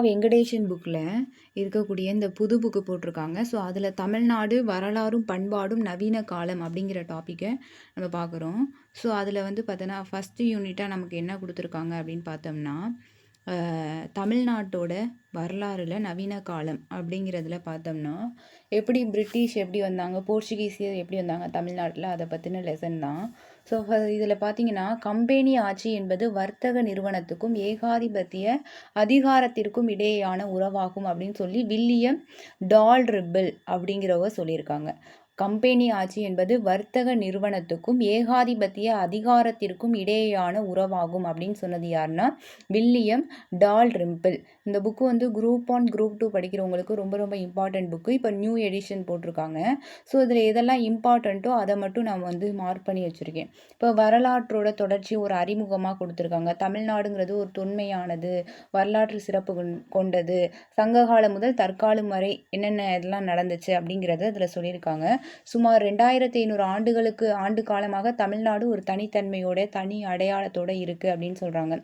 வெங்கடேஷன் புக்கில் இருக்கக்கூடிய இந்த புது புக்கு போட்டிருக்காங்க. ஸோ அதில் தமிழ்நாடு வரலாறும் பண்பாடும் நவீன காலம் அப்படிங்கிற டாப்பிக்கை நம்ம பார்க்குறோம். ஸோ அதில் வந்து பார்த்தோன்னா ஃபஸ்ட்டு யூனிட்டாக நமக்கு என்ன கொடுத்துருக்காங்க அப்படின்னு பார்த்தோம்னா தமிழ்நாட்டோட வரலாறுல நவீன காலம் அப்படிங்கிறதுல பார்த்தோம்னா எப்படி பிரிட்டிஷ் எப்படி வந்தாங்க, போர்ச்சுகீசியர் எப்படி வந்தாங்க தமிழ்நாட்டில், அதை பற்றின லெசன் தான். ஸோ இதில் பார்த்தீங்கன்னா கம்பெனி ஆட்சி என்பது வர்த்தக நிறுவனத்துக்கும் ஏகாதிபத்திய அதிகாரத்திற்கும் இடையேயான உறவாகும் அப்படின்னு சொல்லி வில்லியம் டால்ரிப்பிள் அப்படிங்கிறவங்க சொல்லியிருக்காங்க. கம்பெனி ஆட்சி என்பது வர்த்தக நிறுவனத்துக்கும் ஏகாதிபத்திய அதிகாரத்திற்கும் இடையேயான உறவாகும் அப்படின்னு சொன்னது யாருன்னா வில்லியம் டால்ரிம்பிள். இந்த புக்கு வந்து குரூப் 1 குரூப் 2 படிக்கிறவங்களுக்கு ரொம்ப ரொம்ப இம்பார்ட்டன்ட் புக்கு. இப்போ நியூ எடிஷன் போட்டிருக்காங்க. ஸோ இதில் எதெல்லாம் இம்பார்ட்டண்ட்டோ அதை மட்டும் நான் வந்து மார்க் பண்ணி வச்சுருக்கேன். இப்போ வரலாற்றோட தொடர்ச்சி ஒரு அறிமுகமாக கொடுத்துருக்காங்க. தமிழ்நாடுங்கிறது ஒரு தொன்மையானது, வரலாற்று சிறப்பு கொண்டது, சங்ககாலம் முதல் தற்காலம் வரை என்னென்ன இதெல்லாம் நடந்துச்சு அப்படிங்கிறத இதில் சொல்லியிருக்காங்க. சுமார் 2500 ஆண்டு காலமாக தமிழ்நாடு ஒரு தனித்தன்மையோட தனி அடையாளத்தோட இருக்கு அப்படின்னு சொல்றாங்க.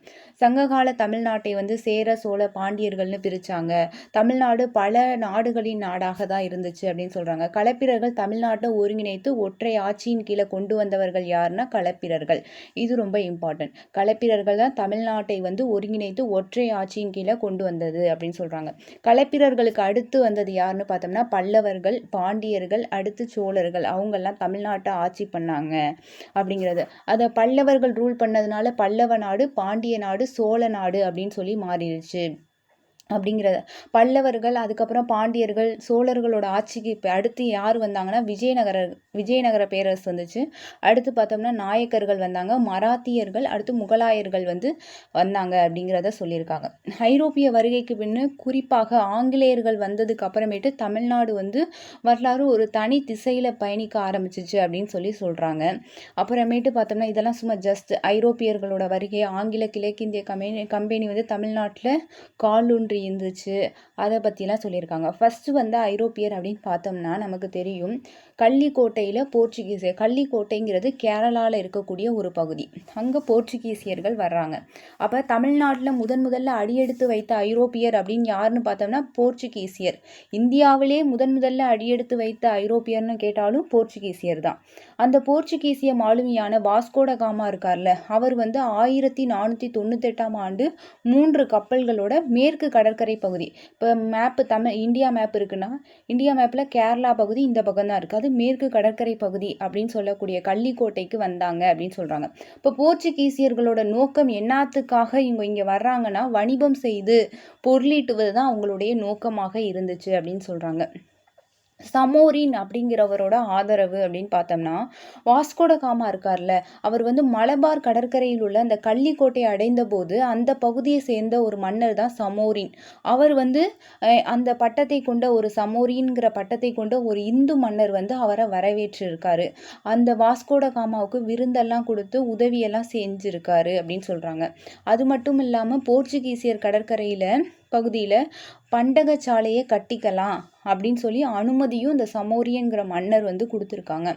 சங்ககால தமிழ்நாட்டை வந்து சேர சோழ பாண்டியர்கள்னு பிரிச்சாங்க. தமிழ்நாடு பல நாடுகளின் நாடாக தான் இருந்துச்சு அப்படின்னு சொல்றாங்க. களப்பிரர்கள் தமிழ்நாட்டை ஒருங்கிணைத்து ஒற்றை ஆட்சியின் கீழே கொண்டு வந்தவர்கள் யாருன்னா களப்பிரர்கள். இது ரொம்ப இம்பார்ட்டன்ட். களப்பிரர்கள் தான் தமிழ்நாட்டை வந்து ஒருங்கிணைத்து ஒற்றை ஆட்சியின் கீழே கொண்டு வந்தது அப்படின்னு சொல்றாங்க. களப்பிரர்களுக்கு அடுத்து வந்தது யாருன்னு பார்த்தோம்னா பல்லவர்கள், பாண்டியர்கள், அடுத்து சோழர்கள். அவங்கெல்லாம் தமிழ்நாட்டை ஆட்சி பண்ணாங்க அப்படிங்கிறது. அதை பல்லவர்கள் ரூல் பண்ணதுனால பல்லவ நாடு, பாண்டிய நாடு, சோழ நாடு அப்படின்னு சொல்லி மாறிடுச்சு அப்படிங்கிறத. பல்லவர்கள், அதுக்கப்புறம் பாண்டியர்கள், சோழர்களோட ஆட்சிக்கு இப்போ அடுத்து யார் வந்தாங்கன்னா விஜயநகர பேரரசு வந்துச்சு. அடுத்து பார்த்தோம்னா நாயக்கர்கள் வந்தாங்க, மராத்தியர்கள், அடுத்து முகலாயர்கள் வந்து வந்தாங்க அப்படிங்கிறத சொல்லியிருக்காங்க. ஐரோப்பிய வருகைக்கு பின்னு குறிப்பாக ஆங்கிலேயர்கள் வந்ததுக்கு அப்புறமேட்டு தமிழ்நாடு வந்து வரலாறு ஒரு தனி திசையில் பயணிக்க ஆரம்பிச்சிச்சு அப்படின்னு சொல்லி சொல்கிறாங்க. அப்புறமேட்டு பார்த்தோம்னா இதெல்லாம் சும்மா ஜஸ்ட் ஐரோப்பியர்களோட வருகை, ஆங்கில கிழக்கிந்திய கம்பெனி வந்து தமிழ்நாட்டில் காலூன்றி இருந்துச்சு, அதை பற்றிலாம் சொல்லியிருக்காங்க. ஃபஸ்ட்டு வந்து ஐரோப்பியர் அப்படின்னு பார்த்தோம்னா நமக்கு தெரியும் கள்ளிக்கோட்டையில் போர்ச்சுகீசியர். கள்ளிக்கோட்டைங்கிறது கேரளாவில் இருக்கக்கூடிய ஒரு பகுதி. அங்கே போர்ச்சுகீசியர்கள் வர்றாங்க. அப்போ தமிழ்நாட்டில் முதல்ல அடியெடுத்து வைத்த ஐரோப்பியர் அப்படின்னு யாருன்னு பார்த்தோம்னா போர்ச்சுகீசியர். இந்தியாவிலே முதல்ல அடியெடுத்து வைத்த ஐரோப்பியர்னு கேட்டாலும் போர்ச்சுகீசியர் தான். அந்த போர்ச்சுகீசிய மாலுமியான வாஸ்கோட காமா இருக்கார்ல, அவர் வந்து 1498ஆம் ஆண்டு 3 கப்பல்களோட மேற்கு கடற்கரை பகுதி, இப்போ மேப்பு இந்தியா மேப் இருக்குன்னா இந்தியா மேப்பில் கேரளா பகுதி இந்த பக்கம் தான் இருக்குது, அது மேற்கு கடற்கரை பகுதி அப்படின்னு சொல்லக்கூடிய கள்ளிக்கோட்டைக்கு வந்தாங்க அப்படின்னு சொல்கிறாங்க. இப்போ போர்ச்சுகீசியர்களோட நோக்கம் என்னத்துக்காக இங்கே வர்றாங்கன்னா வணிகம் செய்து பொருளீட்டுவது தான் அவங்களுடைய நோக்கமாக இருந்துச்சு அப்படின்னு சொல்கிறாங்க. சமோரின் அப்படிங்கிறவரோட ஆதரவு அப்படின்னு பார்த்தோம்னா வாஸ்கோட காமா இருக்கார்ல, அவர் வந்து மலபார் கடற்கரையில் உள்ள அந்த கள்ளிக்கோட்டையை அடைந்த போது அந்த பகுதியை சேர்ந்த ஒரு மன்னர் தான் சமோரின். அவர் வந்து அந்த பட்டத்தை கொண்ட ஒரு சமோரின்கிற பட்டத்தை கொண்ட ஒரு இந்து மன்னர் வந்து அவரை வரவேற்றிருக்காரு. அந்த வாஸ்கோட காமாவுக்கு விருந்தெல்லாம் கொடுத்து உதவியெல்லாம் செஞ்சிருக்காரு அப்படின்னு சொல்றாங்க. அது மட்டும் இல்லாமல் போர்ச்சுகீசியர் கடற்கரையில் பகுதியில் பண்டகச்சாலையை கட்டிக்கலாம் அப்படின்னு சொல்லி அனுமதியும் இந்த சமோரியன்கிற மன்னர் வந்து கொடுத்துருக்காங்க.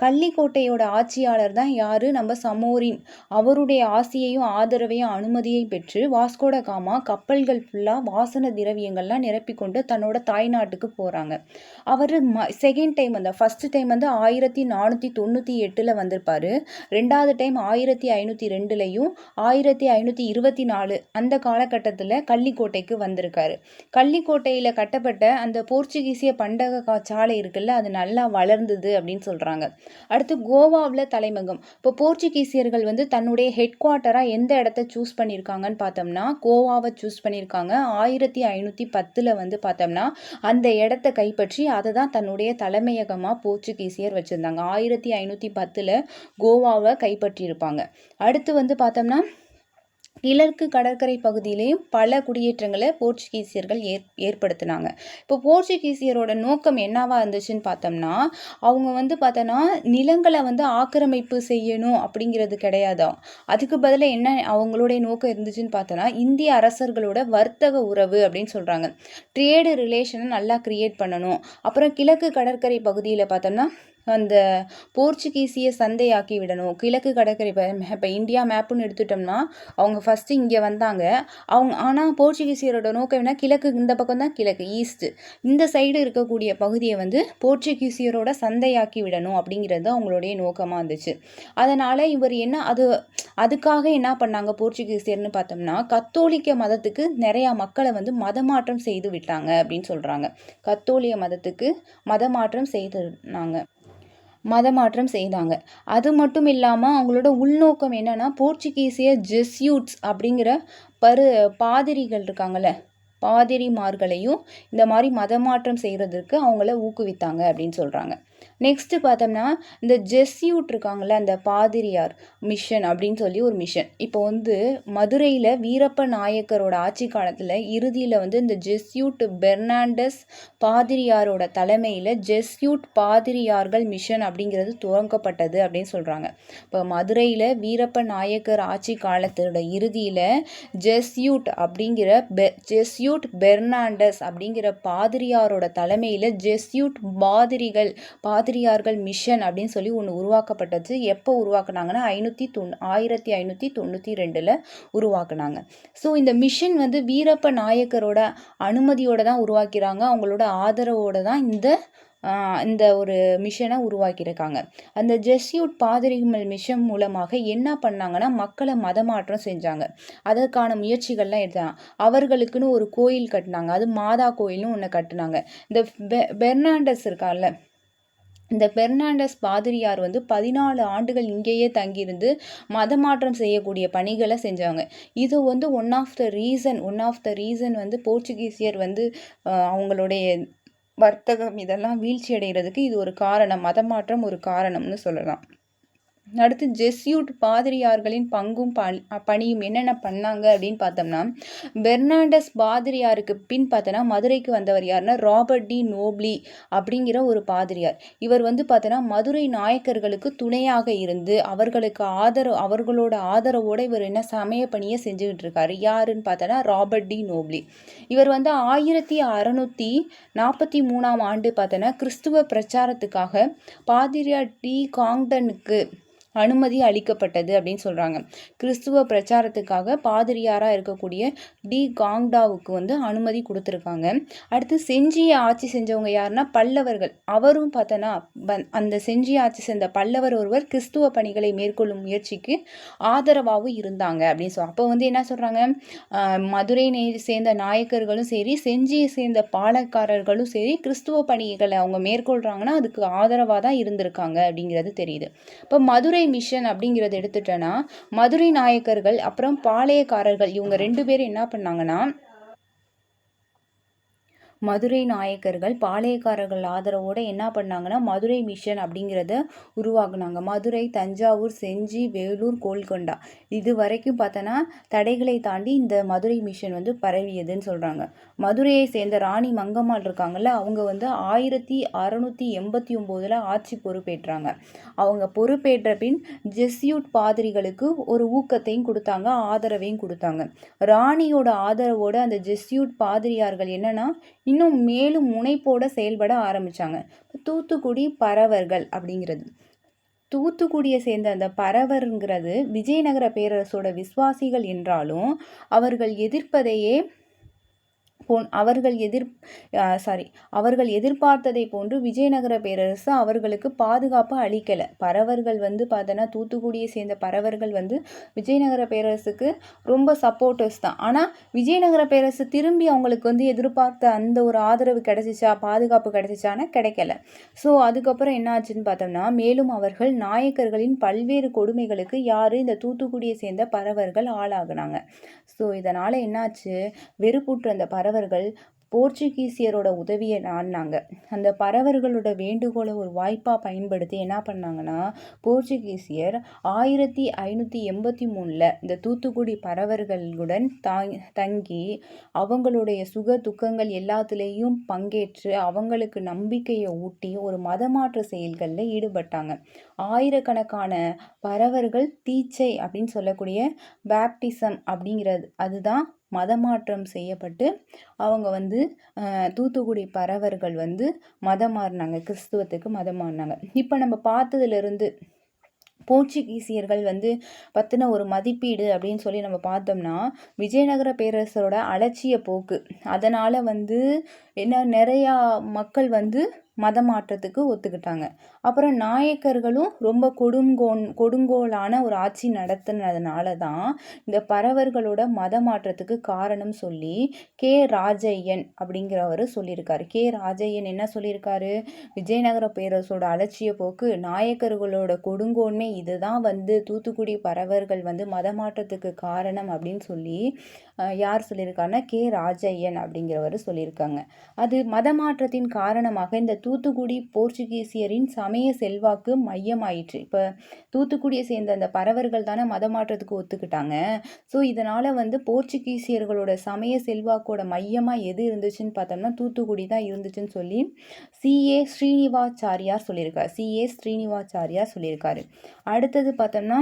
கள்ளிக்கோட்டையோட ஆட்சியாளர் தான் யாரு, நம்ம சமோரின். அவருடைய ஆசையையும் ஆதரவையும் அனுமதியை பெற்று வாஸ்கோட காமா கப்பல்கள் ஃபுல்லாக வாசன திரவியங்கள்லாம் நிரப்பிக்கொண்டு தன்னோட தாய்நாட்டுக்கு போகிறாங்க. அவர் செகண்ட் டைம் வந்து ஃபர்ஸ்ட் டைம் வந்து 1498 வந்திருப்பாரு. ரெண்டாவது டைம் 1502லையும் 1524 அந்த காலகட்டத்தில் கள்ளிக்கோட்டைக்கு வந்திருக்காரு. கள்ளிக்கோட்டையில் கட்டப்பட்ட அந்த போர்ச்சுகீசிய பண்டக சாலை இருக்குல்ல, அது நல்லா வளர்ந்தது அப்படின்னு சொல்கிறாங்க. அடுத்து கோவாவில் தலைமகம். இப்போ போர்ச்சுகீசியர்கள் வந்து தன்னுடைய ஹெட் குவார்ட்டராக எந்த இடத்த சூஸ் பண்ணியிருக்காங்கன்னு பார்த்தோம்னா கோவாவை சூஸ் பண்ணியிருக்காங்க. 1510 வந்து பார்த்தோம்னா அந்த இடத்த கைப்பற்றி அதை தான் தன்னுடைய தலைமையகமாக போர்ச்சுகீசியர் வச்சுருந்தாங்க. 1510 கோவாவை கைப்பற்றியிருப்பாங்க. அடுத்து வந்து பார்த்தோம்னா கிழக்கு கடற்கரை பகுதியிலையும் பல குடியேற்றங்களை போர்ச்சுகீசியர்கள் ஏற்படுத்தினாங்க. இப்போ போர்ச்சுகீசியரோட நோக்கம் என்னவா இருந்துச்சுன்னு பார்த்தோம்னா அவங்க வந்து பார்த்தோன்னா நிலங்களை வந்து ஆக்கிரமிப்பு செய்யணும் அப்படிங்கிறது கிடையாது. அதுக்கு பதிலாக என்ன அவங்களுடைய நோக்கம் இருந்துச்சுன்னு பார்த்தோன்னா இந்திய அரசர்களோட வர்த்தக உறவு அப்படின்னு சொல்கிறாங்க. ட்ரேடு ரிலேஷனை நல்லா கிரியேட் பண்ணணும். அப்புறம் கிழக்கு கடற்கரை பகுதியில் பார்த்தோம்னா அந்த போர்ச்சுகீசிய சந்தையாக்கி விடணும். கிழக்கு கடற்கரை இப்போ இந்தியா மேப்புன்னு எடுத்துட்டோம்னா அவங்க ஃபஸ்ட்டு இங்கே வந்தாங்க. ஆனால் போர்ச்சுகீசியரோட நோக்கம் என்ன, கிழக்கு இந்த பக்கம் தான் கிழக்கு ஈஸ்ட்டு, இந்த சைடு இருக்கக்கூடிய பகுதியை வந்து போர்ச்சுகீசியரோட சந்தையாக்கி விடணும் அப்படிங்கிறது அவங்களுடைய நோக்கமாக இருந்துச்சு. அதனால் இவர் அதுக்காக என்ன பண்ணாங்க போர்ச்சுகீசியர்னு பார்த்தோம்னா, கத்தோலிக்க மதத்துக்கு நிறையா மக்களை வந்து மதமாற்றம் செய்து விட்டாங்க அப்படின்னு சொல்கிறாங்க. கத்தோலிக்க மதத்துக்கு மதமாற்றம் செய்தாங்க. அது மட்டும் இல்லாமல் அவங்களோட உள்நோக்கம் என்னன்னா, போர்ச்சுகீசிய ஜெஸ்யூட்ஸ் அப்படிங்கிற பாதிரிகள் இருக்காங்கல்ல, பாதிரிமார்களையும் இந்த மாதிரி மதமாற்றம் செய்கிறதுக்கு அவங்கள ஊக்குவித்தாங்க அப்படின்னு சொல்கிறாங்க. நெக்ஸ்ட்டு பார்த்தோம்னா, இந்த ஜெஸ்யூட் இருக்காங்கள்ல, அந்த பாதிரியார் மிஷன் அப்படின்னு சொல்லி ஒரு மிஷன். இப்போ வந்து மதுரையில் வீரப்ப நாயக்கரோட ஆட்சி காலத்தில் இறுதியில் வந்து இந்த ஜெஸ்யூட் பெர்னாண்டஸ் பாதிரியாரோட தலைமையில் ஜெஸ்யூட் பாதிரியார்கள் மிஷன் அப்படிங்கிறது துவங்கப்பட்டது அப்படின்னு சொல்கிறாங்க. இப்போ மதுரையில் வீரப்ப நாயக்கர் ஆட்சி காலத்தோட இறுதியில் ஜெஸ்யூட் பெர்னாண்டஸ் அப்படிங்கிற பாதிரியாரோட தலைமையில் ஜெஸ்யூட் பாதிரியார்கள் மிஷன் அப்படின்னு சொல்லி ஒன்று உருவாக்கப்பட்டது. எப்போ உருவாக்குனாங்கன்னா 1592 உருவாக்குனாங்க. ஸோ இந்த மிஷன் வந்து வீரப்ப நாயக்கரோட அனுமதியோடு தான் உருவாக்கிறாங்க. அவங்களோட ஆதரவோடு தான் இந்த ஒரு மிஷனை உருவாக்கியிருக்காங்க. அந்த ஜெஸ்யூட் பாதிரிகள் மிஷன் மூலமாக என்ன பண்ணாங்கன்னா, மக்களை மதமாற்றம் செஞ்சாங்க. அதற்கான முயற்சிகள்லாம் எடுத்தாங்க. அவர்களுக்குன்னு ஒரு கோயில் கட்டினாங்க. அது மாதா கோயில்னு ஒன்று கட்டினாங்க. இந்த பெர்னாண்டஸ் இருக்கார்ல, இந்த பெர்னாண்டஸ் பாதிரியார் வந்து 14 ஆண்டுகள் இங்கேயே தங்கியிருந்து மதமாற்றம் செய்யக்கூடிய பணிகளை செஞ்சாங்க. இது வந்து ஒன் ஆஃப் த ரீசன் வந்து போர்ச்சுகீசியர் வந்து அவங்களுடைய வர்த்தகம் இதெல்லாம் வீழ்ச்சி அடைகிறதுக்கு இது ஒரு காரணம், மதமாற்றம் ஒரு காரணம்னு சொல்லலாம். அடுத்து ஜெஸ்யூட் பாதிரியார்களின் பங்கும் பணியும் என்னென்ன பண்ணாங்க அப்படின்னு பார்த்தோம்னா, பெர்னாண்டஸ் பாதிரியாருக்கு பின் பார்த்தோன்னா மதுரைக்கு வந்தவர் யாருன்னா ராபர்ட் டி நோப்லி அப்படிங்கிற ஒரு பாதிரியார். இவர் வந்து பார்த்தோன்னா மதுரை நாயக்கர்களுக்கு துணையாக இருந்து அவர்களோட ஆதரவோடு இவர் என்ன சமய பணியை செஞ்சுக்கிட்டு இருக்காரு. யாருன்னு பார்த்தோன்னா ராபர்ட் டி நோப்லி. இவர் வந்து 1643 ஆண்டு பார்த்தோன்னா கிறிஸ்துவ பிரச்சாரத்துக்காக பாதிரியார் டி காங்டனுக்கு அனுமதி அளிக்கப்பட்டது அப்படின்னு சொல்கிறாங்க. கிறிஸ்துவ பிரச்சாரத்துக்காக பாதிரியாராக இருக்கக்கூடிய டி காங்டாவுக்கு வந்து அனுமதி கொடுத்துருக்காங்க. அடுத்து செஞ்சியை ஆட்சி செஞ்சவங்க யாருன்னா பல்லவர்கள். அவரும் பார்த்தோன்னா அந்த செஞ்சியை ஆட்சி செஞ்ச பல்லவர் ஒருவர் கிறிஸ்துவ பணிகளை மேற்கொள்ளும் முயற்சிக்கு ஆதரவாகவும் இருந்தாங்க அப்படின்னு அப்போ வந்து என்ன சொல்கிறாங்க, மதுரை சேர்ந்த நாயக்கர்களும் சரி, செஞ்சியை சேர்ந்த பாலக்காரர்களும் சரி, கிறிஸ்துவ பணிகளை அவங்க மேற்கொள்கிறாங்கன்னா அதுக்கு ஆதரவாக தான் இருந்திருக்காங்க அப்படிங்கிறது தெரியுது. இப்போ மதுரை மிஷன் அப்படிங்கிறத எடுத்துட்டோன்னா, மதுரை நாயக்கர்கள் அப்புறம் பாளையக்காரர்கள் இவங்க 2 பேரும் என்ன பண்ணாங்கன்னா, மதுரை நாயக்கர்கள் பாளையக்காரர்கள் ஆதரவோடு என்ன பண்ணாங்கன்னா மதுரை மிஷன் அப்படிங்கிறத உருவாக்குனாங்க. மதுரை, தஞ்சாவூர், செஞ்சி, வேலூர், கோல்கொண்டா இது வரைக்கும் பார்த்தோன்னா தடைகளை தாண்டி இந்த மதுரை மிஷன் வந்து பரவியதுன்னு சொல்கிறாங்க. மதுரையை சேர்ந்த ராணி மங்கம்மாள் இருக்காங்கல்ல, அவங்க வந்து 1689 ஆட்சி பொறுப்பேற்றாங்க. அவங்க பொறுப்பேற்ற பின் ஜெஸ்யூட் பாதிரிகளுக்கு ஒரு ஊக்கத்தையும் கொடுத்தாங்க, ஆதரவையும் கொடுத்தாங்க. ராணியோட ஆதரவோடு அந்த ஜெஸ்யூட் பாதிரியார்கள் என்னன்னா இன்னும் மேலும் முனைப்போட செயல்பட ஆரம்பிச்சாங்க. தூத்துக்குடி பரவர்கள் அப்படிங்கிறது, தூத்துக்குடியை சேர்ந்த அந்த பரவருங்கிறது விஜயநகர பேரரசோட விசுவாசிகள் என்றாலும் அவர்கள் எதிர்பார்த்ததை போன்று விஜயநகர பேரரசு அவர்களுக்கு பாதுகாப்பு அளிக்கலை. பரவர்கள் வந்து பார்த்தோன்னா தூத்துக்குடியை சேர்ந்த பரவர்கள் வந்து விஜயநகர பேரரசுக்கு ரொம்ப சப்போர்ட்டர்ஸ் தான். ஆனால் விஜயநகர பேரரசு திரும்பி அவங்களுக்கு வந்து எதிர்பார்த்த அந்த ஒரு ஆதரவு கிடைச்சிச்சா, பாதுகாப்பு கிடைச்சிச்சானா கிடைக்கல. ஸோ அதுக்கப்புறம் என்ன ஆச்சுன்னு பார்த்தோம்னா, மேலும் அவர்கள் நாயக்கர்களின் பல்வேறு கொடுமைகளுக்கு இந்த தூத்துக்குடியை சேர்ந்த பரவர்கள் ஆளாகுனாங்க. ஸோ இதனால் என்னாச்சு, வெறுப்புற்ற அந்த பரவர்கள் போர்ச்சுகீசியரோட உதவியை நாடினாங்க. அந்த பரவர்களோட வேண்டுகோளை ஒரு வாய்ப்பாக பயன்படுத்தி என்ன பண்ணாங்கன்னா, போர்ச்சுகீசியர் 1583 இந்த தூத்துக்குடி பரவர்களுடன் தங்கி அவங்களுடைய சுக துக்கங்கள் எல்லாத்துலேயும் பங்கேற்று அவங்களுக்கு நம்பிக்கையை ஊட்டி ஒரு மதமாற்ற செயல்களில் ஈடுபட்டாங்க. ஆயிரக்கணக்கான பரவர்கள் தீட்சை அப்படின்னு சொல்லக்கூடிய பேப்டிசம் அப்படிங்கிறது அதுதான் மதமாற்றம் செய்யப்பட்டு அவங்க வந்து தூத்துக்குடி பறவர்கள் வந்து மதம் மாறினாங்க, கிறிஸ்துவத்துக்கு மதம் மாறினாங்க. இப்போ நம்ம பார்த்ததுலேருந்து போர்ச்சுகீசியர்கள் வந்து பற்றின ஒரு மதிப்பீடு அப்படின்னு சொல்லி நம்ம பார்த்தோம்னா, விஜயநகர பேரரசரோட அலட்சிய போக்கு, அதனால் வந்து என்ன நிறையா மக்கள் வந்து மதமாற்றத்துக்கு ஒத்துக்கிட்டாங்க. அப்புறம் நாயக்கர்களும் ரொம்ப கொடுங்கோலான ஒரு ஆட்சி நடத்தினதுனால தான் இந்த பறவர்களோட மதமாற்றத்துக்கு காரணம் சொல்லி ராஜையன் அப்படிங்கிறவர் சொல்லியிருக்காரு. ராஜையன் என்ன சொல்லியிருக்காரு? விஜயநகர பேரரசோட அலட்சிய போக்கு, நாயக்கர்களோட கொடுங்கோன்மை, இதுதான் வந்து தூத்துக்குடி பறவர்கள் வந்து மதமாற்றத்துக்கு காரணம் அப்படின்னு சொல்லி யார் சொல்லியிருக்காருன்னா ராஜையன் அப்படிங்கிறவர் சொல்லியிருக்காங்க. அது மதமாற்றத்தின் காரணமாக இந்த தூத்துக்குடி போர்ச்சுகீசியரின் சமய செல்வாக்கு மையமாயிற்று. இப்போ தூத்துக்குடியை சேர்ந்த அந்த பறவர்கள் தானே மதமாற்றத்துக்கு ஒத்துக்கிட்டாங்க. ஸோ இதனால் வந்து போர்ச்சுகீசியர்களோட சமய செல்வாக்கோட மையமாக எது இருந்துச்சுன்னு பார்த்தோம்னா தூத்துக்குடி தான் இருந்துச்சுன்னு சொல்லி ஸ்ரீனிவாச்சாரியார் சொல்லியிருக்காரு. அடுத்தது பார்த்தோம்னா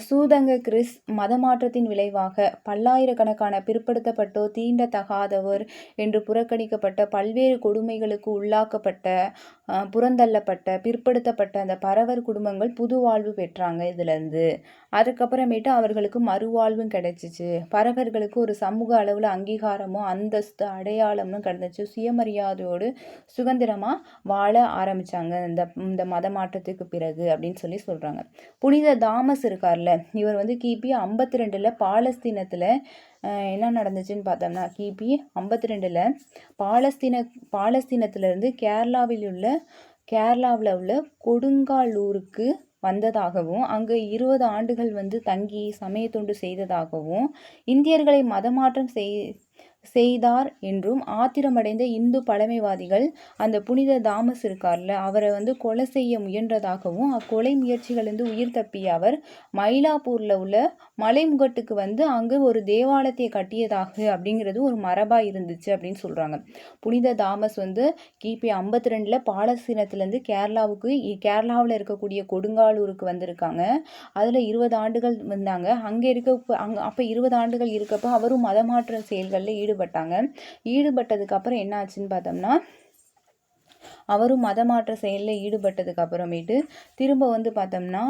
சூதங்க கிறிஸ் மதமாற்றத்தின் விளைவாக பல்லாயிரக்கணக்கான பிற்படுத்தப்பட்டோர், தீண்டத்தகாதவர் என்று புறக்கணிக்கப்பட்ட, பல்வேறு கொடுமைகளுக்கு உள்ளாக்கப்பட்ட, புறந்தள்ளப்பட்ட, பிற்படுத்தப்பட்ட அந்த பறவர் குடும்பங்கள் புது வாழ்வு பெற்றாங்க இதுலேருந்து. அதுக்கப்புறமேட்டு அவர்களுக்கு மறுவாழ்வும் கிடைச்சிச்சு. பறவர்களுக்கு ஒரு சமூக அளவில் அங்கீகாரமும் அந்தஸ்து அடையாளமும் கிடைச்சிச்சு. சுயமரியாதையோடு சுதந்திரமாக வாழ ஆரம்பித்தாங்க இந்த மதமாற்றத்துக்கு பிறகு அப்படின்னு சொல்லி சொல்கிறாங்க. புனித தாமஸ் இருக்கார்ல, இவர் வந்து கிபி 52 பாலஸ்தீனத்தில் என்ன நடந்துச்சுன்னு பார்த்தோம்னா, கிபி 52 பாலஸ்தீனத்திலிருந்து கேரளாவில் உள்ள கொடுங்காலூருக்கு வந்ததாகவும், அங்கு 20 ஆண்டுகள் வந்து தங்கி சமயத்தொண்டு செய்ததாகவும், இந்தியர்களை மதமாற்றம் செய்தார் என்றும் ஆத்திரமடைந்த இந்து பழமைவாதிகள் அந்த புனித தாமஸ் இருக்கார்ல, அவரை வந்து கொலை செய்ய முயன்றதாகவும், அக்கொலை முயற்சிகளிலிருந்து உயிர் தப்பிய அவர் மயிலாப்பூரில் உள்ள மலைமுகட்டுக்கு வந்து அங்கு ஒரு தேவாலயத்தை கட்டியதாக அப்படிங்கிறது ஒரு மரபாக இருந்துச்சு அப்படின்னு சொல்கிறாங்க. புனித தாமஸ் வந்து கிபி 52 பாலஸ்தீனத்திலேருந்து கேரளாவில் இருக்கக்கூடிய கொடுங்காலூருக்கு வந்திருக்காங்க. அதில் 20 ஆண்டுகள் வந்தாங்க. அப்போ 20 ஆண்டுகள் இருக்கப்போ அவரும் மதமாற்ற செயல்களில் ஈடுபட்டதுக்கு அப்புறம் என்ன ஆச்சுன்னு பார்த்தோம்னா, அவரும் மதமாற்ற செயலில் ஈடுபட்டதுக்கு அப்புறமேட்டு திரும்ப வந்து பார்த்தோம்னா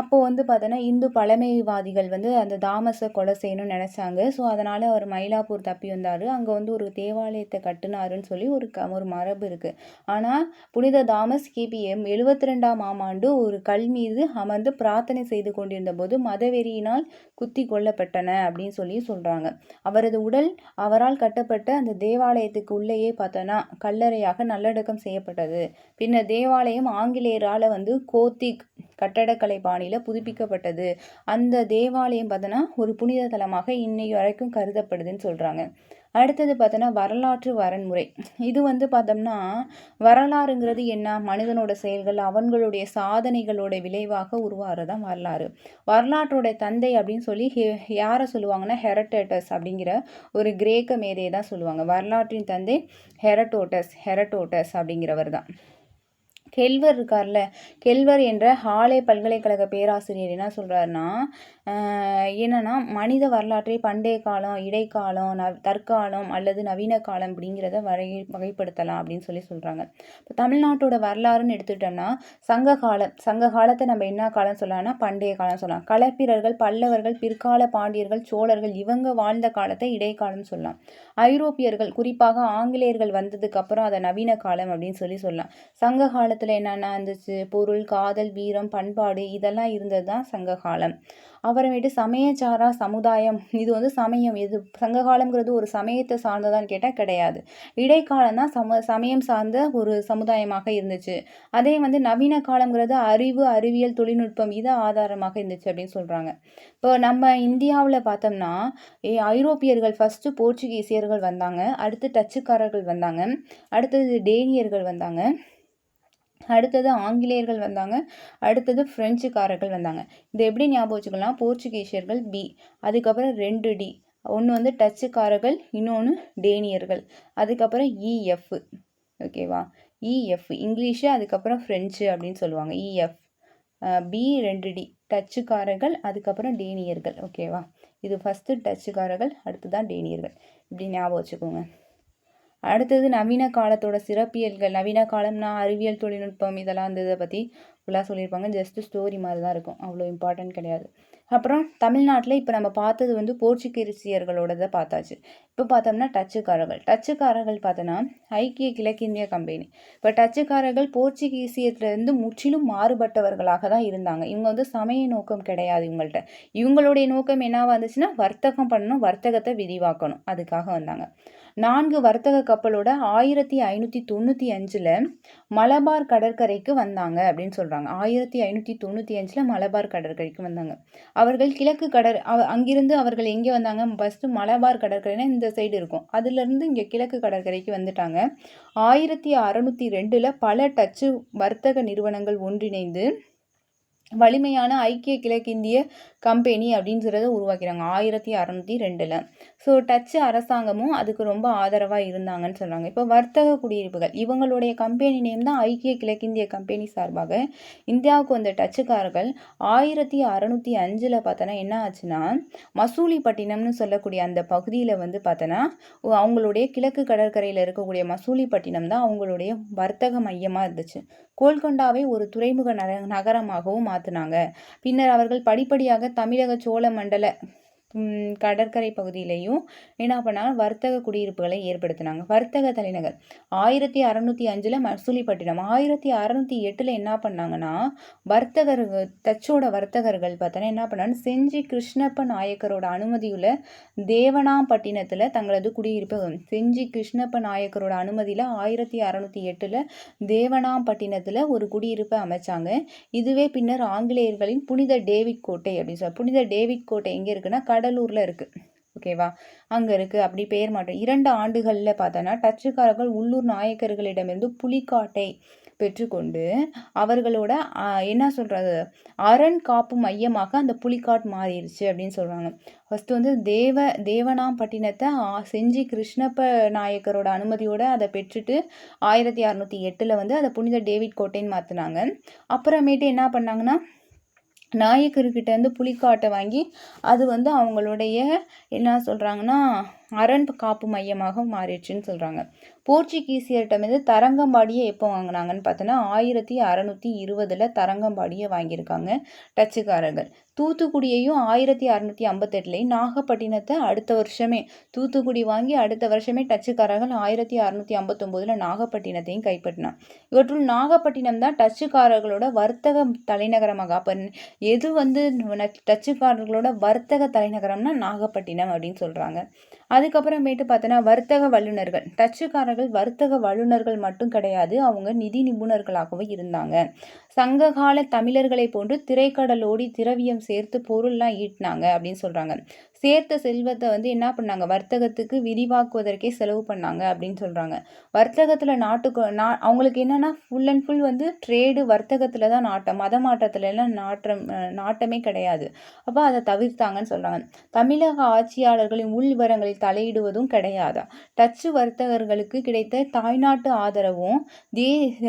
அப்போ வந்து பார்த்தோன்னா இந்து பழமைவாதிகள் வந்து அந்த தாமஸை கொலை செய்யணும்னு நினச்சாங்க. ஸோ அதனால் அவர் மயிலாப்பூர் தப்பி வந்தார். அங்கே வந்து ஒரு தேவாலயத்தை கட்டினாருன்னு சொல்லி ஒரு மரபு இருக்குது. ஆனால் புனித தாமஸ் கிபி 72ஆம் ஆண்டு ஒரு கல் மீது அமர்ந்து பிரார்த்தனை செய்து கொண்டிருந்த போது மதவெறியினால் குத்தி கொல்லப்பட்டன அப்படின்னு சொல்லி சொல்கிறாங்க. அவரது உடல் அவரால் கட்டப்பட்ட அந்த தேவாலயத்துக்கு உள்ளேயே பார்த்தோன்னா கல்லறையாக நல்லடக்கம் செய்யப்பட்டது. பின்னர் தேவாலயம் ஆங்கிலேயரால் வந்து கோத்திக் கட்டடக்கலை பாணியில் புதுப்பிக்கப்பட்டது. அந்த தேவாலயம் பார்த்தோன்னா ஒரு புனித தலமாக இன்னைக்கு வரைக்கும் கருதப்படுதுன்னு சொல்கிறாங்க. அடுத்தது பார்த்தோன்னா வரலாற்று வரன்முறை. இது வந்து பார்த்தோம்னா வரலாறுங்கிறது என்ன? மனிதனோட செயல்கள், அவங்களுடைய சாதனைகளோட விளைவாக உருவாகிறதான் வரலாறு. வரலாற்றோட தந்தை அப்படின்னு சொல்லி யாரை சொல்லுவாங்கன்னா ஹெரடேட்டஸ் அப்படிங்கிற ஒரு கிரேக்க மேதையை தான் சொல்லுவாங்க. வரலாற்றின் தந்தை ஹெரடோட்டஸ் அப்படிங்கிறவர் தான். கெல்வர் இருக்கார்ல, கெல்வர் என்ற ஹாலே பல்கலைக்கழக பேராசிரியர் என்ன சொல்கிறாருன்னா, என்னென்னா மனித வரலாற்றை பண்டைய காலம், இடைக்காலம், தற்காலம் அல்லது நவீன காலம் அப்படிங்கிறத வகைப்படுத்தலாம் அப்படின்னு சொல்லி சொல்கிறாங்க. இப்போ தமிழ்நாட்டோட வரலாறுன்னு எடுத்துக்கிட்டோம்னா சங்க காலத்தை நம்ம என்ன காலம் சொல்லலாம்னா பண்டைய காலம் சொல்லலாம். களப்பிரர்கள், பல்லவர்கள், பிற்கால பாண்டியர்கள், சோழர்கள் இவங்க வாழ்ந்த காலத்தை இடைக்காலம் சொல்லலாம். ஐரோப்பியர்கள் குறிப்பாக ஆங்கிலேயர்கள் வந்ததுக்கு அப்புறம் அதை நவீன காலம் அப்படின்னு சொல்லலாம். சங்க காலத்தில் என்னென்ன இருந்துச்சு? பொருள், காதல், வீரம், பண்பாடு இதெல்லாம் இருந்தது தான் சங்க காலம். அப்புறமேட்டு சமயச்சாரா சமுதாயம், இது வந்து சமயம் எது சங்க காலம்ங்கிறது ஒரு சமயத்தை சார்ந்ததான்னு கேட்டால் கிடையாது. இடைக்காலம் தான் சமயம் சார்ந்த ஒரு சமுதாயமாக இருந்துச்சு. அதே வந்து நவீன காலம்ங்கிறது அறிவியல், தொழில்நுட்பம் இது ஆதாரமாக இருந்துச்சு அப்படின்னு சொல்கிறாங்க. இப்போ நம்ம இந்தியாவில் பார்த்தோம்னா ஐரோப்பியர்கள் ஃபஸ்ட்டு போர்ச்சுகீசியர்கள் வந்தாங்க, அடுத்து டச்சுக்காரர்கள் வந்தாங்க, அடுத்தது டேனியர்கள் வந்தாங்க, அடுத்தது ஆங்கிலேயர்கள் வந்தாங்க, அடுத்தது ஃப்ரெஞ்சுக்காரர்கள் வந்தாங்க. இது எப்படி ஞாபகம் வச்சுக்கலாம்? போர்ச்சுகீசியர்கள் பி, அதுக்கப்புறம் 2 டி, ஒன்று வந்து டச்சுக்காரர்கள், இன்னொன்று டேனியர்கள், அதுக்கப்புறம் இஎஃப். ஓகேவா? இஎஃப் இங்கிலீஷு, அதுக்கப்புறம் ஃப்ரெஞ்சு அப்படின்னு சொல்லுவாங்க. இஎஃப் பி 2D டச்சுக்காரர்கள், அதுக்கப்புறம் டேனியர்கள். ஓகேவா? இது ஃபஸ்ட்டு டச்சுக்காரர்கள், அடுத்து தான் டேனியர்கள். இப்படி ஞாபகம் வச்சுக்கோங்க. அடுத்தது நவீன காலத்தோட சிறப்பியல்கள். நவீன காலம்னா அறிவியல் தொழில்நுட்பம் இதெல்லாம் அந்த இதை பற்றி ஃபுல்லாக சொல்லியிருப்பாங்க. ஜஸ்ட்டு ஸ்டோரி மாதிரி தான் இருக்கும், அவ்வளோ இம்பார்ட்டன்ட் கிடையாது. அப்புறம் தமிழ்நாட்டில் இப்போ நம்ம பார்த்தது வந்து போர்ச்சுகீசியர்களோடதை பார்த்தாச்சு. இப்போ பார்த்தோம்னா டச்சுக்காரர்கள் பார்த்தோன்னா ஐக்கிய கிழக்கிந்திய கம்பெனி. இப்போ டச்சுக்காரர்கள் போர்ச்சுகீசியத்துலேருந்து முற்றிலும் மாறுபட்டவர்களாக தான் இருந்தாங்க. இவங்க வந்து சமய நோக்கம் கிடையாது இவங்கள்ட்ட. இவங்களுடைய நோக்கம் என்னவா இருந்துச்சுன்னா வர்த்தகம் பண்ணணும், வர்த்தகத்தை விரிவாக்கணும், அதுக்காக வந்தாங்க. 4 வர்த்தக கப்பலோட 1595 மலபார் கடற்கரைக்கு வந்தாங்க அப்படின்னு சொல்கிறாங்க. 1595 மலபார் கடற்கரைக்கு வந்தாங்க. அவர்கள் கிழக்கு அங்கிருந்து அவர்கள் எங்கே வந்தாங்க? ஃபஸ்ட்டு மலபார் கடற்கரைனா இந்த சைடு இருக்கும், அதுலேருந்து இங்கே கிழக்கு கடற்கரைக்கு வந்துட்டாங்க. 1602 பல டச்சு வர்த்தக நிறுவனங்கள் ஒன்றிணைந்து வலிமையான ஐக்கிய கிழக்கிந்திய கம்பெனி அப்படின்றத உருவாக்கிறாங்க 1602. ஸோ டச்சு அரசாங்கமும் அதுக்கு ரொம்ப ஆதரவாக இருந்தாங்கன்னு சொல்கிறாங்க. இப்போ வர்த்தக குடியிருப்புகள், இவங்களுடைய கம்பெனி நேம் தான் ஐக்கிய கிழக்கிந்திய கம்பெனி சார்பாக இந்தியாவுக்கு வந்த டச்சுக்காரர்கள் 1605 பார்த்தோன்னா என்ன ஆச்சுன்னா மசூலிப்பட்டினம்னு சொல்லக்கூடிய அந்த பகுதியில் வந்து பார்த்தோன்னா அவங்களுடைய கிழக்கு கடற்கரையில் இருக்கக்கூடிய மசூலிப்பட்டினம் தான் அவங்களுடைய வர்த்தக மையமாக இருந்துச்சு. கோல்கொண்டாவை ஒரு துறைமுக நகரமாகவும் மாற்றினாங்க. பின்னர் அவர்கள் படிப்படியாக தமிழக சோழ மண்டல கடற்கரை பகுதியிலையும் என்ன பண்ணாங்க? வர்த்தக குடியிருப்புகளை ஏற்படுத்தினாங்க. வர்த்தக தலைநகர் 1605 மசூலிப்பட்டினம். 1608 என்ன பண்ணாங்கன்னா டச்சோட வர்த்தகர்கள் பார்த்தோன்னா என்ன பண்ணாங்க? செஞ்சி கிருஷ்ணப்ப நாயக்கரோட அனுமதியுள்ள தேவனாம்பட்டினத்தில் தங்களது குடியிருப்பு செஞ்சி கிருஷ்ணப்ப நாயக்கரோட அனுமதியில் 1608 தேவனாம்பட்டினத்தில் ஒரு குடியிருப்பை அமைச்சாங்க. இதுவே பின்னர் ஆங்கிலேயர்களின் புனித டேவிட் கோட்டை அப்படின்னு சொல்ல. புனித டேவிட் கோட்டை எங்கே இருக்குன்னா கடலூரில் இருக்குது. ஓகேவா? அங்கே இருக்குது. அப்படி பெயர் மாற்றம் 2 ஆண்டுகளில் பார்த்தோன்னா டச்சுக்காரர்கள் உள்ளூர் நாயக்கர்களிடமிருந்து புலிக்காட்டை பெற்றுக்கொண்டு அவர்களோட என்ன சொல்கிறது அரண் காப்பு மையமாக அந்த புலிக்காட் மாறிடுச்சு அப்படின்னு சொல்கிறாங்க. ஃபஸ்ட்டு வந்து தேவனாம்பட்டினத்தை செஞ்சி கிருஷ்ணப்ப நாயக்கரோட அனுமதியோடு அதை பெற்றுட்டு 1608 வந்து அதை புனித டேவிட் கோட்டைன்னு மாற்றினாங்க. அப்புறமேட்டு என்ன பண்ணாங்கன்னா நாயக்கர்கிட்டேருந்து புலிக்காட்டை வாங்கி அது வந்து அவங்களுடைய என்ன சொல்கிறாங்கன்னா அரண் காப்பு மையமாக மாறிடுச்சுன்னு சொல்கிறாங்க. போர்ச்சுகீசியர்கிட்டமிருந்து தரங்கம்பாடியை எப்போ வாங்கினாங்கன்னு பார்த்தோன்னா 1620 தரங்கம்பாடியை வாங்கியிருக்காங்க டச்சுக்காரர்கள். தூத்துக்குடியையும் 1658 நாகப்பட்டினத்தை அடுத்த வருஷமே தூத்துக்குடி வாங்கி அடுத்த வருஷமே டச்சுக்காரர்கள் 1659 நாகப்பட்டினத்தையும் கைப்பற்றினான். இவற்றுள் நாகப்பட்டினம் தான் டச்சுக்காரர்களோட வர்த்தக தலைநகரமாக. அப்போ எது வந்து டச்சுக்காரர்களோட வர்த்தக தலைநகரம்னா நாகப்பட்டினம் அப்படின்னு சொல்கிறாங்க. அதுக்கப்புறமேட்டு பார்த்தோன்னா வர்த்தக வல்லுநர்கள். டச்சுக்காரர்கள் வர்த்தக வல்லுநர்கள் மட்டும் கிடையாது, அவங்க நிதி நிபுணர்களாகவும் இருந்தாங்க. சங்ககால தமிழர்களை போன்று திரைக்கடலோடி திரவியம் சேர்த்து பொருள்லாம் ஈட்டினாங்க அப்படின்னு சொல்கிறாங்க. சேர்த்த செல்வத்தை வந்து என்ன பண்ணாங்க? வர்த்தகத்துக்கு விரிவாக்குவதற்கே செலவு பண்ணாங்க அப்படின்னு சொல்கிறாங்க. வர்த்தகத்தில் அவங்களுக்கு என்னென்னா ஃபுல் அண்ட் ஃபுல் வந்து ட்ரேடு வர்த்தகத்தில் தான் நாட்டம், மத மாற்றத்துலலாம் நாட்டமே கிடையாது. அப்போ அதை தவிர்த்தாங்கன்னு சொல்கிறாங்க. தமிழக ஆட்சியாளர்களின் உள் விவரங்களில் தலையிடுவதும் கிடையாதா. டச்சு வர்த்தகர்களுக்கு கிடைத்த தாய்நாட்டு ஆதரவும்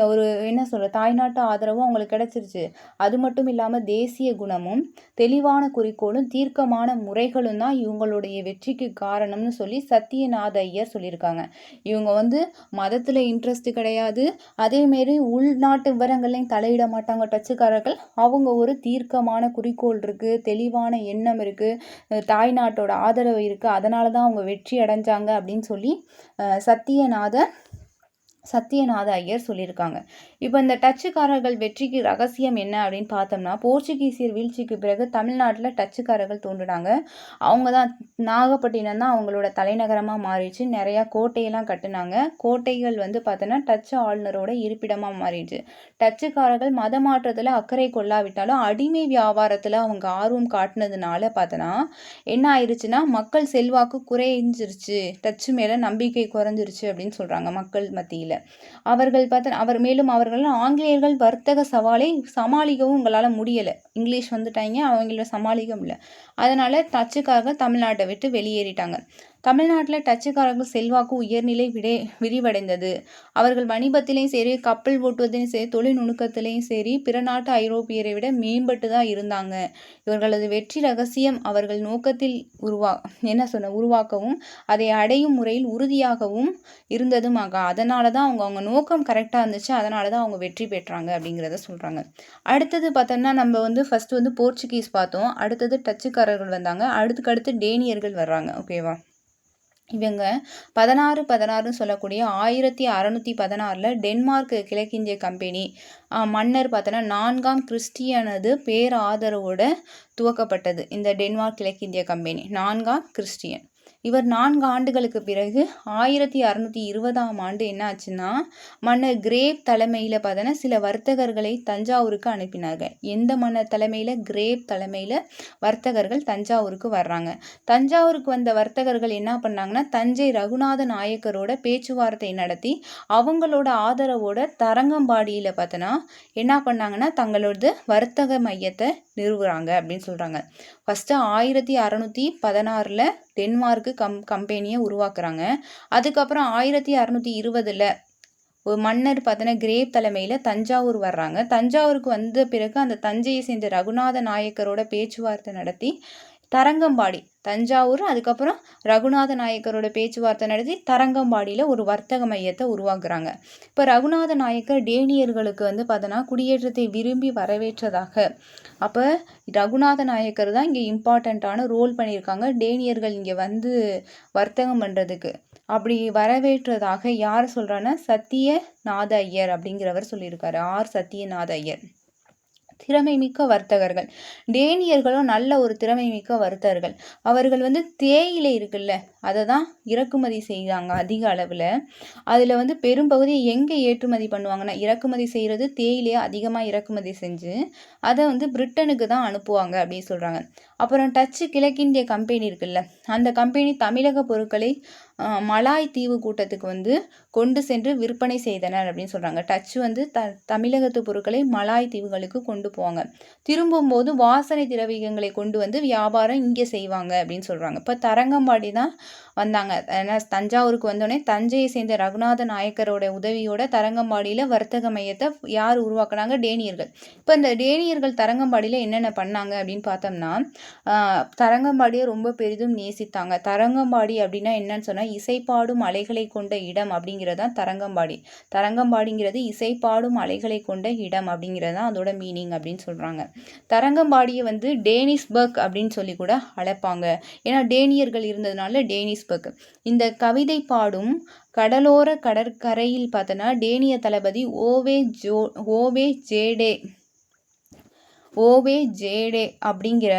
ஒரு என்ன சொல்ற தாய்நாட்டு ஆதரவும் அவங்களுக்கு கிடைச்சிருச்சு. அது மட்டும் இல்லாமல் தேசிய குணமும் தெளிவான குறிக்கோளும் தீர்க்கமான முறைகளும் தான் இவங்களுடைய வெற்றிக்கு காரணம்னு சொல்லி சத்தியநாத ஐயர் சொல்லியிருக்காங்க. இவங்க வந்து மதத்தில் இன்ட்ரெஸ்ட் கிடையாது, அதேமாரி உள்நாட்டு விவரங்களையும் தலையிட மாட்டாங்க டச்சுக்காரர்கள். அவங்க ஒரு தீர்க்கமான குறிக்கோள் இருக்குது, தெளிவான எண்ணம் இருக்குது, தாய்நாட்டோட ஆதரவு இருக்குது, அதனால தான் அவங்க வெற்றி அடைஞ்சாங்க அப்படின்னு சொல்லி சத்தியநாத ஐயர் சொல்லியிருக்காங்க. இப்போ இந்த டச்சுக்காரர்கள் வெற்றிக்கு ரகசியம் என்ன அப்படின்னு பார்த்தோம்னா போர்ச்சுகீசியர் வீழ்ச்சிக்கு பிறகு தமிழ்நாட்டில் டச்சுக்காரர்கள் தோன்றினாங்க. அவங்க தான் நாகப்பட்டினம் தான் அவங்களோட தலைநகரமாக மாறிடுச்சு. நிறையா கோட்டையெல்லாம் கட்டினாங்க. கோட்டைகள் வந்து பார்த்தோன்னா டச்சு ஆளுநரோட இருப்பிடமாக மாறிடுச்சு. டச்சுக்காரர்கள் மத மாற்றத்தில் அக்கறை கொள்ளாவிட்டாலும் அடிமை வியாபாரத்தில் அவங்க ஆர்வம் காட்டினதுனால பார்த்தோன்னா என்ன ஆயிடுச்சுன்னா மக்கள் செல்வாக்கு குறைஞ்சிருச்சு, டச்சு மேலே நம்பிக்கை குறைஞ்சிருச்சு அப்படின்னு சொல்கிறாங்க மக்கள் மத்தியில். மேலும் அவர்கள் ஆங்கிலேயர்கள் வர்த்தக சவாலை சமாளிக்கவும் உங்களால் முடியலை, இங்கிலீஷ் வந்துட்டாங்க, அவங்கள சமாளிக்க முடியல. அதனால டச்சுக்காரர்கள் தமிழ்நாட்டை விட்டு வெளியேறிட்டாங்க. தமிழ்நாட்டில் டச்சுக்காரர்கள் செல்வாக்கு உயர்நிலை விரிவடைந்தது. அவர்கள் வணிபத்திலையும் சரி, கப்பல் ஓட்டுவதிலையும் சரி, தொழில் நுணுக்கத்திலையும் சரி, பிற நாட்டு ஐரோப்பியரை விட மேம்பட்டு தான் இருந்தாங்க. இவர்களது வெற்றி ரகசியம் அவர்கள் நோக்கத்தில் உருவாக்கவும் அதை அடையும் முறையில் உறுதியாகவும் இருந்ததுமாக. அதனால தான் அவங்க நோக்கம் கரெக்டாக இருந்துச்சு. அதனால தான் அவங்க வெற்றி பெற்றாங்க அப்படிங்கிறத சொல்கிறாங்க. அடுத்தது பார்த்தோம்னா நம்ம ஃபர்ஸ்ட் போர்ச்சுகீஸ் பார்த்தோம். அடுத்தது டச்சுக்காரர்கள் வந்தாங்க. அடுத்து டேனியர்கள் வர்றாங்க. ஓகேவா? இவங்க 1616 சொல்லக்கூடிய 1616 டென்மார்க் கிழக்கிந்திய கம்பெனி மன்னர் பார்த்தோன்னா 4ஆம் கிறிஸ்டியனது பேராதரவோட துவக்கப்பட்டது. இந்த டென்மார்க் கிழக்கிந்திய கம்பெனி 4ஆம் கிறிஸ்டியன். இவர் 4 ஆண்டுகளுக்கு பிறகு 1620ஆம் ஆண்டு என்ன ஆச்சுன்னா, மன்னர் கிரேப் தலைமையில் பார்த்தோன்னா சில வர்த்தகர்களை தஞ்சாவூருக்கு அனுப்பினாங்க. எந்த மன்னர் தலைமையில்? கிரேப் தலைமையில் வர்த்தகர்கள் தஞ்சாவூருக்கு வர்றாங்க. தஞ்சாவூருக்கு வந்த வர்த்தகர்கள் என்ன பண்ணாங்கன்னா, தஞ்சை ரகுநாத நாயக்கரோட பேச்சுவார்த்தை நடத்தி அவங்களோட ஆதரவோட தரங்கம்பாடியில் பார்த்தோன்னா என்ன பண்ணாங்கன்னா, தங்களோட வர்த்தக மையத்தை நிறுவுறாங்க அப்படின்னு சொல்கிறாங்க. ஃபஸ்ட்டு 1616 டென்மார்க்கு கம்பெனியை உருவாக்குறாங்க. அதுக்கப்புறம் 1620 ஒரு மன்னர் பார்த்தோன்னா கிரேப் தலைமையில் தஞ்சாவூர் வர்றாங்க. தஞ்சாவூருக்கு வந்த பிறகு அந்த தஞ்சையை சேர்ந்த ரகுநாத நாயக்கரோட பேச்சுவார்த்தை நடத்தி தரங்கம்பாடி தஞ்சாவூர், அதுக்கப்புறம் ரகுநாத நாயக்கரோட பேச்சுவார்த்தை நடத்தி தரங்கம்பாடியில் ஒரு வர்த்தக மையத்தை உருவாக்குறாங்க. இப்போ ரகுநாத நாயக்கர் டேனியர்களுக்கு பார்த்தோன்னா குடியேற்றத்தை விரும்பி வரவேற்றதாக. அப்போ ரகுநாத நாயக்கர் தான் இங்கே இம்பார்ட்டண்ட்டான ரோல் பண்ணியிருக்காங்க டேனியர்கள் இங்கே வர்த்தகம் பண்ணுறதுக்கு. அப்படி வரவேற்றதாக யார் சொல்கிறான்னா சத்தியநாத ஐயர் அப்படிங்கிறவர் சொல்லியிருக்காரு. சத்தியநாத ஐயர். திறமைமிக்க வர்த்தகர்கள். டேனியர்களும் நல்ல ஒரு திறமைமிக்க வர்த்தகர்கள். அவர்கள் தேயிலை இருக்குல்ல, அதை தான் இறக்குமதி செய்கிறாங்க அதிக அளவில். அதில் பெரும்பகுதியை எங்கே ஏற்றுமதி பண்ணுவாங்கன்னா, இறக்குமதி செய்கிறது தேயிலையை அதிகமாக இறக்குமதி செஞ்சு அதை பிரிட்டனுக்கு தான் அனுப்புவாங்க அப்படின்னு சொல்கிறாங்க. அப்புறம் டச்சு கிழக்கிந்திய கம்பெனி இருக்குல்ல, அந்த கம்பெனி தமிழக பொருட்களை மலாய் தீவு கூட்டத்துக்கு கொண்டு சென்று விற்பனை செய்தனர் அப்படின்னு சொல்கிறாங்க. டச்சு தமிழகத்து பொருட்களை மலாய் தீவுகளுக்கு கொண்டு போவாங்க. திரும்பும்போது வாசனை திரவியங்களை கொண்டு வியாபாரம் இங்கே செய்வாங்க அப்படின்னு சொல்கிறாங்க. இப்போ தரங்கம்பாடி தான் வந்தாங்க. ஏன்னா தஞ்சாவூருக்கு வந்தோடனே தஞ்சையை சேர்ந்த ரகுநாத நாயக்கரோட உதவியோட தரங்கம்பாடியில் வர்த்தக மையத்தை யார் உருவாக்குனாங்க? டேனியர்கள். இப்போ இந்த டேனியர்கள் தரங்கம்பாடியில் என்னென்ன பண்ணாங்க அப்படின்னு பார்த்தோம்னா, தரங்கம்பாடியை ரொம்ப பெரிதும் நேசித்தாங்க. தரங்கம்பாடி அப்படின்னா என்னன்னு சொன்னால், இசைப்பாடும் அலைகளை கொண்ட இடம் அப்படிங்கிறதான் தரங்கம்பாடி. தரங்கம்பாடிங்கிறது இசைப்பாடும் அலைகளை கொண்ட இடம் அப்படிங்கிறது தான் அதோட மீனிங் அப்படின்னு சொல்கிறாங்க. தரங்கம்பாடியை டேனிஸ்பர்க் அப்படின்னு சொல்லி கூட அழைப்பாங்க. ஏன்னா டேனியர்கள் இருந்ததுனால டேனிஸ்பர்க். இந்த கவிதை பாடும் கடலோர கடற்கரையில் பார்த்தோன்னா டேனிய தளபதி ஓவே ஜேடே அப்படிங்கிற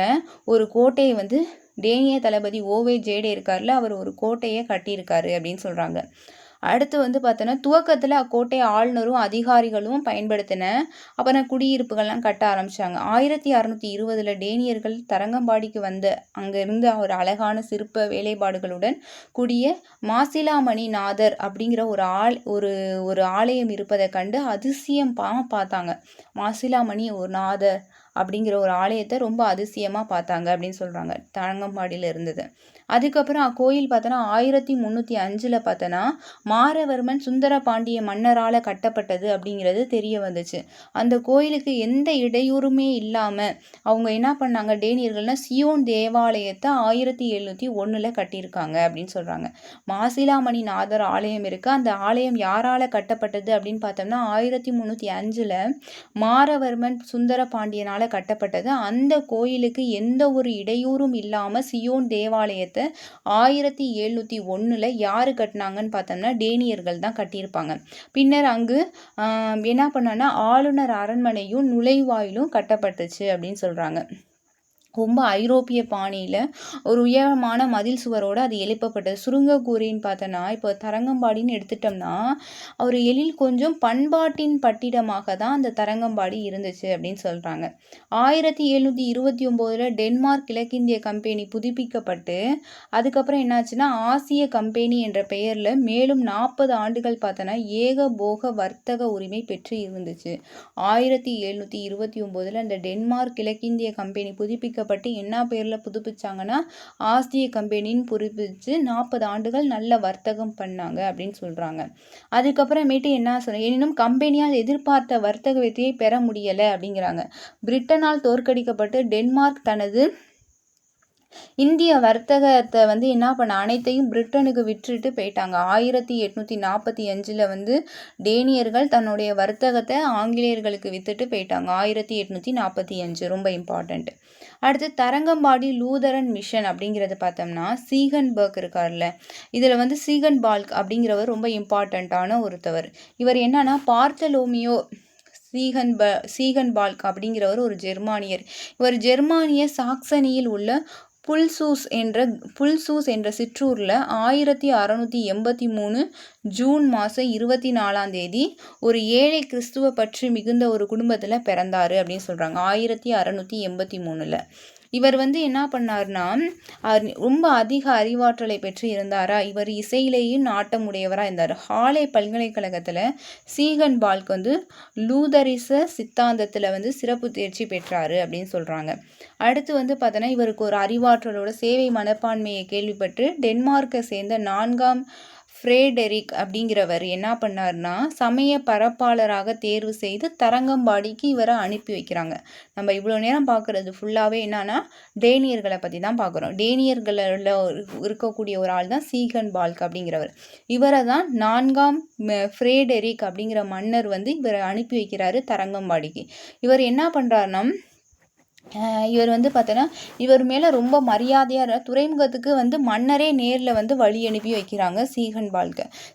ஒரு கோட்டையை டேனிய தளபதி ஓவே ஜேடே இருக்கார்ல, அவர் ஒரு கோட்டையை கட்டியிருக்காரு அப்படின்னு சொல்கிறாங்க. அடுத்து பார்த்தோன்னா துவக்கத்தில் அக்கோட்டை ஆளுநரும் அதிகாரிகளும் பயன்படுத்தின. அப்புறம் குடியிருப்புகள்லாம் கட்ட ஆரம்பித்தாங்க. 1620 டேனியர்கள் தரங்கம்பாடிக்கு அங்கே இருந்த ஒரு அழகான சிற்ப வேலைப்பாடுகளுடன் கூடிய மாசிலாமணி நாதர் அப்படிங்கிற ஒரு ஆலயம் இருப்பதை கண்டு அதிசயம் பார்த்தாங்க. மாசிலாமணி ஒரு நாதர் அப்படிங்கிற ஒரு ஆலயத்தை ரொம்ப அதிசயமாக பார்த்தாங்க அப்படின்னு சொல்கிறாங்க. தரங்கம்பாடியில் இருந்தது. அதுக்கப்புறம் அக்கோயில் பார்த்தோன்னா 1305 பார்த்தோன்னா மாரவர்மன் சுந்தர பாண்டிய மன்னரால் கட்டப்பட்டது அப்படிங்கிறது தெரிய வந்துச்சு. அந்த கோயிலுக்கு எந்த இடையூறுமே இல்லாமல் அவங்க என்ன பண்ணாங்க, டேனியர்கள்னா சியோன் தேவாலயத்தை 1701 கட்டியிருக்காங்க அப்படின்னு சொல்கிறாங்க. மாசிலாமணி நாதர் ஆலயம் இருக்குது. அந்த ஆலயம் யாரால் கட்டப்பட்டது அப்படின்னு பார்த்தோம்னா 1305 மாரவர்மன் சுந்தர பாண்டியனால் கட்டப்பட்டது. அந்த கோயிலுக்கு எந்த ஒரு இடையூறும் இல்லாமல் சியோன் தேவாலயத்தை 1701 யாரு கட்டினாங்கன்னு பார்த்தோம்னா டேனியர்கள் தான் கட்டியிருப்பாங்க. பின்னர் அங்கு என்ன பண்ணான்னா ஆளுநர் அரண்மனையும் நுழைவாயிலும் கட்டப்பட்டுச்சு அப்படின்னு சொல்கிறாங்க. ரொம்ப ஐரோப்பிய பாணியில் ஒரு உயரமான மதில் சுவரோடு அது எழுப்பப்பட்டது. சுருங்கக்கூறின்னு பார்த்தோன்னா இப்போ தரங்கம்பாடின்னு எடுத்துட்டோம்னா ஒரு எழில் கொஞ்சம் பண்பாட்டின் பட்டிடமாக தான் அந்த தரங்கம்பாடி இருந்துச்சு அப்படின்னு சொல்கிறாங்க. 1729 டென்மார்க் கிழக்கிந்திய கம்பெனி புதுப்பிக்கப்பட்டு அதுக்கப்புறம் என்னாச்சுன்னா ஆசிய கம்பெனி என்ற பெயரில் மேலும் 40 ஆண்டுகள் பார்த்தோன்னா ஏகபோக வர்த்தக உரிமை பெற்று இருந்துச்சு. 1729 அந்த டென்மார்க் கிழக்கிந்திய கம்பெனி புதுப்பிக்க தோற்கடிக்கப்பட்டு என்ன பேரில் புதுப்பிச்சாங்கன்னா ஆஸ்திய கம்பெனின்னு புதுப்பிச்சு 40 ஆண்டுகள் நல்ல வர்த்தகம் பண்ணாங்க அப்படின்னு சொல்கிறாங்க. அதுக்கப்புறமேட்டு என்ன சொல்ல, எனினும் கம்பெனியால் எதிர்பார்த்த வர்த்தக வெற்றியை பெற முடியலை அப்படிங்கிறாங்க. பிரிட்டனால் தோற்கடிக்கப்பட்டு டென்மார்க் தனது இந்திய வர்த்தகத்தை என்ன பண்ண அனைத்தையும் பிரிட்டனுக்கு விற்றுட்டு போயிட்டாங்க. 1845 டேனியர்கள் தன்னுடைய வர்த்தகத்தை ஆங்கிலேயர்களுக்கு வித்துட்டு போயிட்டாங்க. 1845 ரொம்ப இம்பார்ட்டண்ட். அடுத்து தரங்கம்பாடி லூதரன் மிஷன் அப்படிங்கிறது பார்த்தோம்னா சீகன்பர்க் இருக்கார்ல, இதில் சீகன்பால்க் அப்படிங்கிறவர் ரொம்ப இம்பார்ட்டண்ட்டான ஒருத்தவர். இவர் என்னன்னா பார்த்தலோமியோ சீகன்பால்க் அப்படிங்கிறவர் ஒரு ஜெர்மானியர். இவர் ஜெர்மானிய சாக்சனியில் உள்ள புல்சூஸ் என்ற சிற்றூரில் 1683 ஜூன் மாதம் 24 ஒரு ஏழை கிறிஸ்துவ பற்று மிகுந்த ஒரு குடும்பத்தில் பிறந்தார் அப்படின்னு சொல்கிறாங்க. 1683. இவர் என்ன பண்ணார்னா ரொம்ப அதிக அறிவாற்றலை பெற்று இருந்தாரா. இவர் இசையிலேயும் நாட்டமுடையவராக இருந்தார். ஹாலே பல்கலைக்கழகத்தில் சீகன்பால்க் லூதரிச சித்தாந்தத்தில் சிறப்பு தேர்ச்சி பெற்றார் அப்படின்னு சொல்கிறாங்க. அடுத்து பார்த்தோன்னா இவருக்கு ஒரு அறிவாற்றலோட சேவை மனப்பான்மையை கேள்விப்பட்டு டென்மார்க்கை சேர்ந்த 4ஆம் ஃப்ரேடெரிக் அப்படிங்கிறவர் என்ன பண்ணார்னா சமய பரப்பாளராக தேர்வு செய்து தரங்கம்பாடிக்கு இவரை அனுப்பி வைக்கிறாங்க. நம்ம இவ்வளோ நேரம் பார்க்குறது ஃபுல்லாகவே என்னன்னா டேனியர்களை பற்றி தான் பார்க்குறோம். டேனியர்களில் இருக்கக்கூடிய ஒரு ஆள் தான் சீகன்பால்க் அப்படிங்கிறவர். இவரை தான் 4ஆம் ஃப்ரேடெரிக் அப்படிங்கிற மன்னர் இவரை அனுப்பி வைக்கிறாரு தரங்கம்பாடிக்கு. இவர் என்ன பண்ணுறாருன்னா இவர் பார்த்தோன்னா இவர் மேலே ரொம்ப மரியாதையாக துறைமுகத்துக்கு மன்னரே நேரில் வழி அனுப்பி வைக்கிறாங்க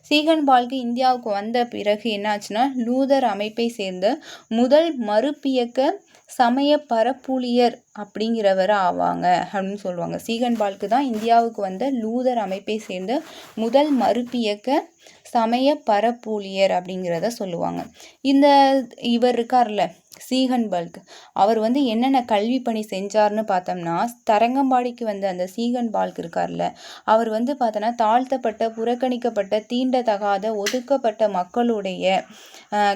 சீகன்பால்க்கு இந்தியாவுக்கு வந்த பிறகு என்னாச்சுன்னா லூதர் அமைப்பை சேர்ந்த முதல் மறுபியக்க சமய பரப்புலியர் அப்படிங்கிறவர் ஆவாங்க அப்படின்னு சொல்லுவாங்க. சீகன்பால்க்கு தான் இந்தியாவுக்கு வந்த லூதர் அமைப்பை சேர்ந்த முதல் மறுபியக்க சமய பரப்புலியர் அப்படிங்கிறத சொல்லுவாங்க. இவர் இருக்கார்ல சீகன்பால்க், அவர் என்னென்ன கல்வி பணி செஞ்சார்னு பார்த்தோம்னா தரங்கம்பாடிக்கு அந்த சீகன்பால்க் இருக்கார்ல, அவர் பார்த்தோன்னா தாழ்த்தப்பட்ட புறக்கணிக்கப்பட்ட தீண்டத்தகாத ஒதுக்கப்பட்ட மக்களுடைய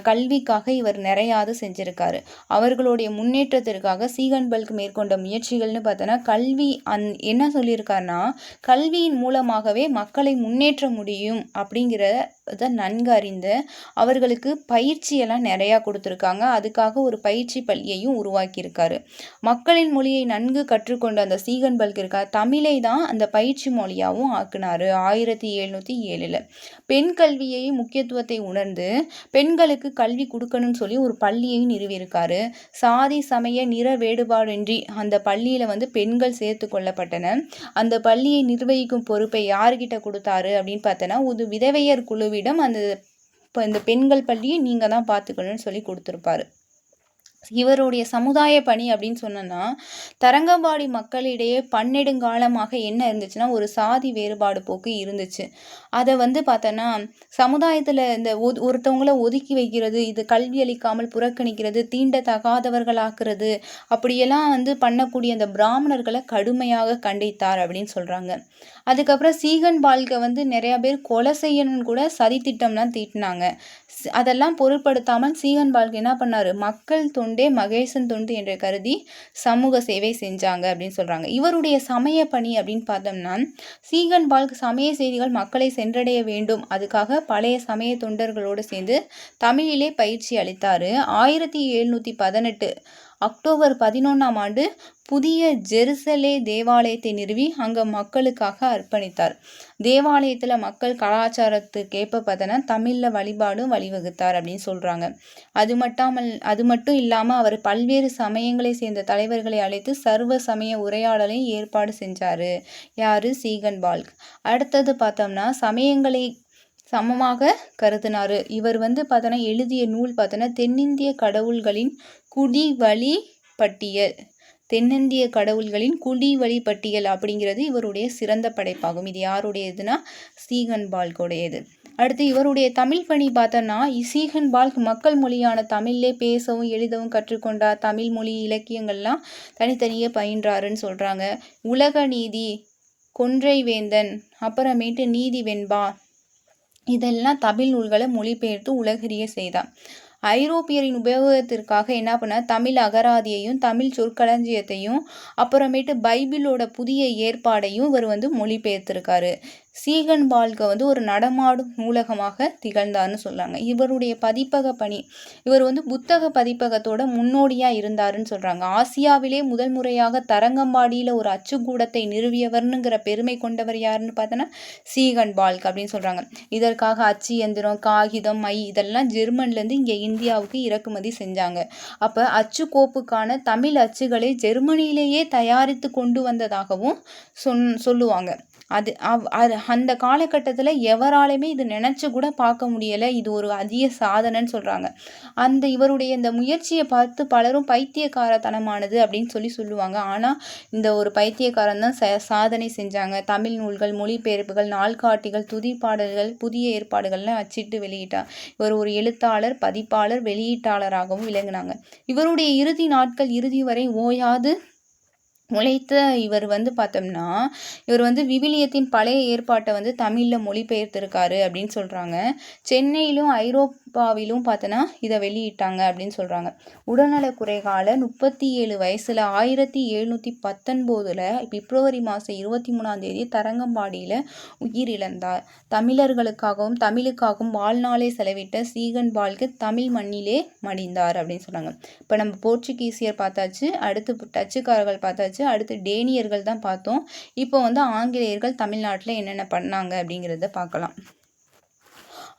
கல்விக்காக இவர் நிறையாது செஞ்சிருக்காரு. அவர்களுடைய முன்னேற்றத்திற்காக சீகன்பால்க் மேற்கொண்ட முயற்சிகள்னு பார்த்தோன்னா கல்வி என்ன சொல்லியிருக்காருன்னா கல்வியின் மூலமாகவே மக்களை முன்னேற்ற முடியும் அப்படிங்கிறத நன்கு அறிந்து அவர்களுக்கு பயிற்சியெல்லாம் நிறையா கொடுத்துருக்காங்க. அதுக்காக ஒரு பயிற்சி பள்ளியையும் உருவாக்கியிருக்காரு. மக்களின் மொழியை நன்கு கற்றுக்கொண்ட அந்த சீகன்பால்க் இருக்கார் தமிழை தான் அந்த பயிற்சி மொழியாகவும் ஆக்குனாரு. 1707 பெண் கல்வியை முக்கியத்துவத்தை உணர்ந்து பெண்களுக்கு கல்வி கொடுக்கணும்னு சொல்லி ஒரு பள்ளியை நிறுவியிருக்காரு. சாதி சமய நிற வேறுபாடின்றி அந்த பள்ளியில் பெண்கள் சேர்த்து கொள்ளப்பட்டன. அந்த பள்ளியை நிர்வகிக்கும் பொறுப்பை யார்கிட்ட கொடுத்தாரு அப்படின்னு பார்த்தோன்னா ஒரு விதவையர் குழுவிடம் இந்த பெண்கள் பள்ளியை நீங்கள் தான் பார்த்துக்கணும்னு சொல்லி கொடுத்துருப்பாரு. இவருடைய சமுதாய பணி அப்படின்னு சொன்னோன்னா தரங்கம்பாடி மக்களிடையே பன்னெடுங்காலமாக என்ன இருந்துச்சுன்னா ஒரு சாதி வேறுபாடு போக்கு இருந்துச்சு. அதை பார்த்தோன்னா சமுதாயத்தில் இந்த ஒருத்தவங்களை ஒதுக்கி வைக்கிறது, இது கல்வி அளிக்காமல் புறக்கணிக்கிறது, தீண்டத்தகாதவர்களாக்குறது அப்படியெல்லாம் பண்ணக்கூடிய அந்த பிராமணர்களை கடுமையாக கண்டித்தார் அப்படின்னு சொல்கிறாங்க. அதுக்கப்புறம் சீகன்பால்க்கை நிறையா பேர் கொலை செய்யணும்னு கூட சதித்திட்டம்லாம் தீட்டினாங்க. அதெல்லாம் பொருட்படுத்தாமல் சீகன்பால்க் என்ன பண்ணார் மக்கள் தொண்டே மகேசன் தொண்டு என்று கருதி சமூக சேவை செஞ்சாங்க அப்படின்னு சொல்கிறாங்க. இவருடைய சமய பணி அப்படின்னு பார்த்தோம்னா சீகன்பால்க் சமய செய்திகள் மக்களை சென்றடைய வேண்டும், அதுக்காக பழைய சமய தொண்டர்களோடு சேர்ந்து தமிழிலே பயிற்சி அளித்தார். 1718 அக்டோபர் 11ஆம் ஆண்டு புதிய ஜெருசலே தேவாலயத்தை நிறுவி அங்கே மக்களுக்காக அர்ப்பணித்தார். தேவாலயத்தில் மக்கள் கலாச்சாரத்துக்கேற்ப பார்த்தோன்னா தமிழில் வழிபாடும் வழிவகுத்தார் அப்படின்னு சொல்கிறாங்க. அது மட்டும் இல்லாமல் அவர் பல்வேறு சமயங்களை சேர்ந்த தலைவர்களை அழைத்து சர்வ சமய உரையாடலை ஏற்பாடு செஞ்சார். யார்? சீகன்பால்க். அடுத்தது பார்த்தோம்னா சமயங்களை சமமாக கருதினார். இவர் பார்த்தோன்னா எழுதிய நூல் பார்த்தோன்னா தென்னிந்திய கடவுள்களின் குடிவழி பட்டியல். தென்னிந்திய கடவுள்களின் குடிவழி பட்டியல் அப்படிங்கிறது இவருடைய சிறந்த படைப்பாகும். இது யாருடையதுன்னா சீகன்பால்க்குடையது. அடுத்து இவருடைய தமிழ் பணி பார்த்தோன்னா சீகன்பால்க் மக்கள் மொழியான தமிழ்லே பேசவும் எழுதவும் கற்றுக்கொண்டார். தமிழ் மொழி இலக்கியங்கள்லாம் தனித்தனியே பயின்றாருன்னு சொல்கிறாங்க. உலக நீதி, கொன்றை வேந்தன், அப்புறமேட்டு நீதி வெண்பா, இதெல்லாம் தமிழ் நூல்களை மொழிபெயர்த்து உலகறிய செய்தார். ஐரோப்பியரின் உபயோகத்திற்காக என்ன பண்ண தமிழ் அகராதியையும் தமிழ் சொற்களஞ்சியத்தையும் அப்புறமேட்டு பைபிளோட புதிய ஏற்பாடையும் இவர் வந்து மொழிபெயர்த்திருக்காரு. சீகன் பால்க வந்து ஒரு நடமாடும் நூலகமாக திகழ்ந்தார்னு சொல்கிறாங்க. இவருடைய பதிப்பக பணி, இவர் வந்து புத்தக பதிப்பகத்தோட முன்னோடியாக இருந்தாருன்னு சொல்கிறாங்க. ஆசியாவிலே முதல் முறையாக தரங்கம்பாடியில் ஒரு அச்சுக்கூடத்தை நிறுவியவர்னுங்கிற பெருமை கொண்டவர் யாருன்னு பார்த்தோன்னா சீகன் பால்க் அப்படின்னு சொல்கிறாங்க. இதற்காக அச்சு எந்திரம், காகிதம், மை இதெல்லாம் ஜெர்மன்லேருந்து இங்கே இந்தியாவுக்கு இறக்குமதி செஞ்சாங்க. அப்போ அச்சுக்கோப்புக்கான தமிழ் அச்சுகளை ஜெர்மனியிலேயே தயாரித்து கொண்டு வந்ததாகவும் சொல்லுவாங்க. அந்த காலகட்டத்தில் எவராலுமே இது நினச்சி கூட பார்க்க முடியலை. இது ஒரு அதிக சாதனைன்னு சொல்கிறாங்க. இவருடைய இந்த முயற்சியை பார்த்து பலரும் பைத்தியக்காரத்தனமானது அப்படின்னு சொல்லுவாங்க. ஆனால் இந்த ஒரு பைத்தியக்காரன் தான் சாதனை செஞ்சாங்க. தமிழ் நூல்கள், மொழிபெயர்ப்புகள், நாள்காட்டிகள், துதிப்பாடல்கள், புதிய ஏற்பாடுகள்லாம் அச்சிட்டு வெளியிட்டார். இவர் ஒரு எழுத்தாளர், பதிப்பாளர், வெளியீட்டாளராகவும் விளங்கினாங்க. இவருடைய இறுதி வரை ஓயாது உழைத்த இவர் வந்து பார்த்தோம்னா இவர் வந்து விவிலியத்தின் பழைய ஏற்பாட்டை வந்து தமிழில் மொழிபெயர்த்திருக்காரு அப்படின்னு சொல்கிறாங்க. சென்னையிலும் ஐரோப்பாவிலும் பார்த்தோன்னா இதை வெளியிட்டாங்க அப்படின்னு சொல்கிறாங்க. உடல்நலக்குறைகால 37 வயசில் 1719 பிப்ரவரி மாதம் 23 தரங்கம்பாடியில் உயிரிழந்தார். தமிழர்களுக்காகவும் தமிழுக்காகவும் வாழ்நாளே செலவிட்ட சீகன் பால்க்கு தமிழ் மண்ணிலே மடிந்தார் அப்படின்னு சொன்னாங்க. இப்போ நம்ம போர்ச்சுகீசியர் பார்த்தாச்சு, அடுத்து டச்சுக்காரர்கள் பார்த்தாச்சு, அடுத்து டேனியர்கள் தான் பார்த்தோம். இப்போ வந்து ஆங்கிலேயர்கள் தமிழ்நாட்டில் என்னென்ன பண்ணாங்க அப்படிங்கிறத பார்க்கலாம்.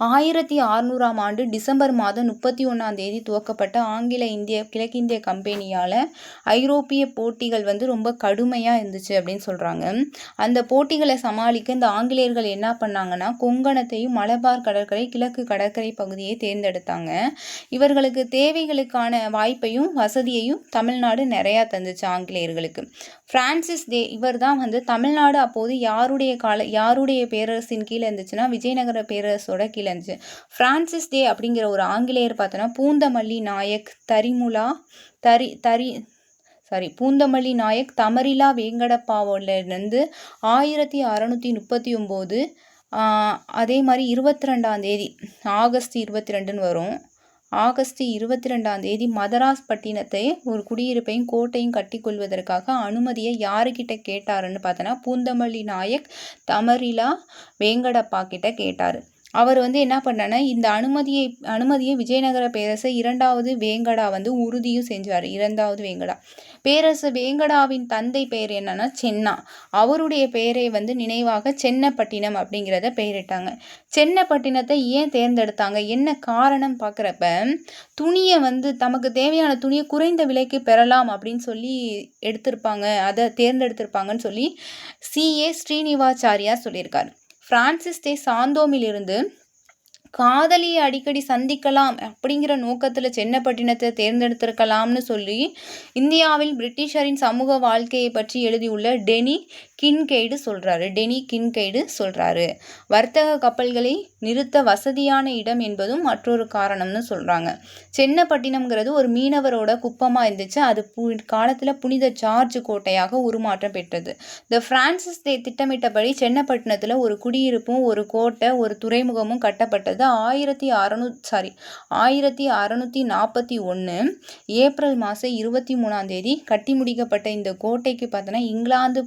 1600ஆம் ஆண்டு டிசம்பர் மாதம் 31 துவக்கப்பட்ட ஆங்கில கிழக்கிந்திய கம்பெனியால் ஐரோப்பிய போட்டிகள் வந்து ரொம்ப கடுமையாக இருந்துச்சு அப்படின்னு சொல்கிறாங்க. அந்த போட்டிகளை சமாளிக்க இந்த ஆங்கிலேயர்கள் என்ன பண்ணாங்கன்னா கொங்கணத்தையும் மலபார் கடற்கரை, கிழக்கு கடற்கரை பகுதியை தேர்ந்தெடுத்தாங்க. இவர்களுக்கு தேவைகளுக்கான வாய்ப்பையும் வசதியையும் தமிழ்நாடு நிறையா தந்துச்சு ஆங்கிலேயர்களுக்கு. பிரான்சிஸ் டே இவர் தான் வந்து தமிழ்நாடு அப்போது யாருடைய பேரரசின் கீழே இருந்துச்சுன்னா விஜயநகர பேரரசோட கீழே இருந்துச்சு. பிரான்சிஸ் டே அப்படிங்கிற ஒரு ஆங்கிலேயர் பார்த்தோன்னா பூந்தமல்லி நாயக் பூந்தமல்லி நாயக் தமரிலா வேங்கடப்பாவோலேருந்து 1639 அதே மாதிரி 22 ஆகஸ்ட் 22 வரும். ஆகஸ்ட் 22 மதராஸ் பட்டினத்தை ஒரு குடியிருப்பையும் கோட்டையும் கட்டி கொள்வதற்காக அனுமதியை யாருக்கிட்ட கேட்டாருன்னு பார்த்தோன்னா பூந்தமல்லி நாயக் தமரிலா வேங்கடப்பா கிட்ட கேட்டார். அவர் வந்து என்ன பண்ணான்னா இந்த அனுமதியை விஜயநகர பேரரசர் 2வது வேங்கடா வந்து உறுதியும் செஞ்சார். 2வது வேங்கடா பேரரசர் வேங்கடாவின் தந்தை பெயர் என்னன்னா சென்னா. அவருடைய பெயரை வந்து நினைவாக சென்னப்பட்டினம் அப்படிங்கிறத பெயரிட்டாங்க. சென்னப்பட்டினத்தை ஏன் தேர்ந்தெடுத்தாங்க, என்ன காரணம் பார்க்குறப்ப துணியை வந்து தமக்கு தேவையான துணியை குறைந்த விலைக்கு பெறலாம் அப்படின்னு சொல்லி அதை தேர்ந்தெடுத்திருப்பாங்கன்னு சொல்லி C.A. ஸ்ரீனிவாச்சாரியார் சொல்லியிருக்காரு. பிரான்சிஸ் டே சாந்தோமிலிருந்து காதலியை அடிக்கடி சந்திக்கலாம் அப்படிங்கிற நோக்கத்தில் சென்னப்பட்டினத்தை தேர்ந்தெடுத்திருக்கலாம்னு சொல்லி இந்தியாவில் பிரிட்டிஷரின் சமூக வாழ்க்கையை பற்றி எழுதியுள்ள டெனி கின்கெய்டு சொல்கிறாரு. வர்த்தக கப்பல்களை நிறுத்த வசதியான இடம் என்பதும் மற்றொரு காரணம்னு சொல்கிறாங்க. சென்னப்பட்டினம்ங்கிறது ஒரு மீனவரோட குப்பமாக இருந்துச்சு. அது காலத்தில் புனித ஜார்ஜ் கோட்டையாக உருமாற்றம் பெற்றது. த பிரான்சிஸ் டே திட்டமிட்டபடி சென்னப்பட்டினத்தில் ஒரு குடியிருப்பும் ஒரு கோட்டை ஒரு துறைமுகமும் கட்டப்பட்டது. 1641 ஏப்ரல் மாதம் 23 கட்டி முடிக்கப்பட்ட இந்த கோட்டைக்கு பார்த்தோன்னா இங்கிலாந்து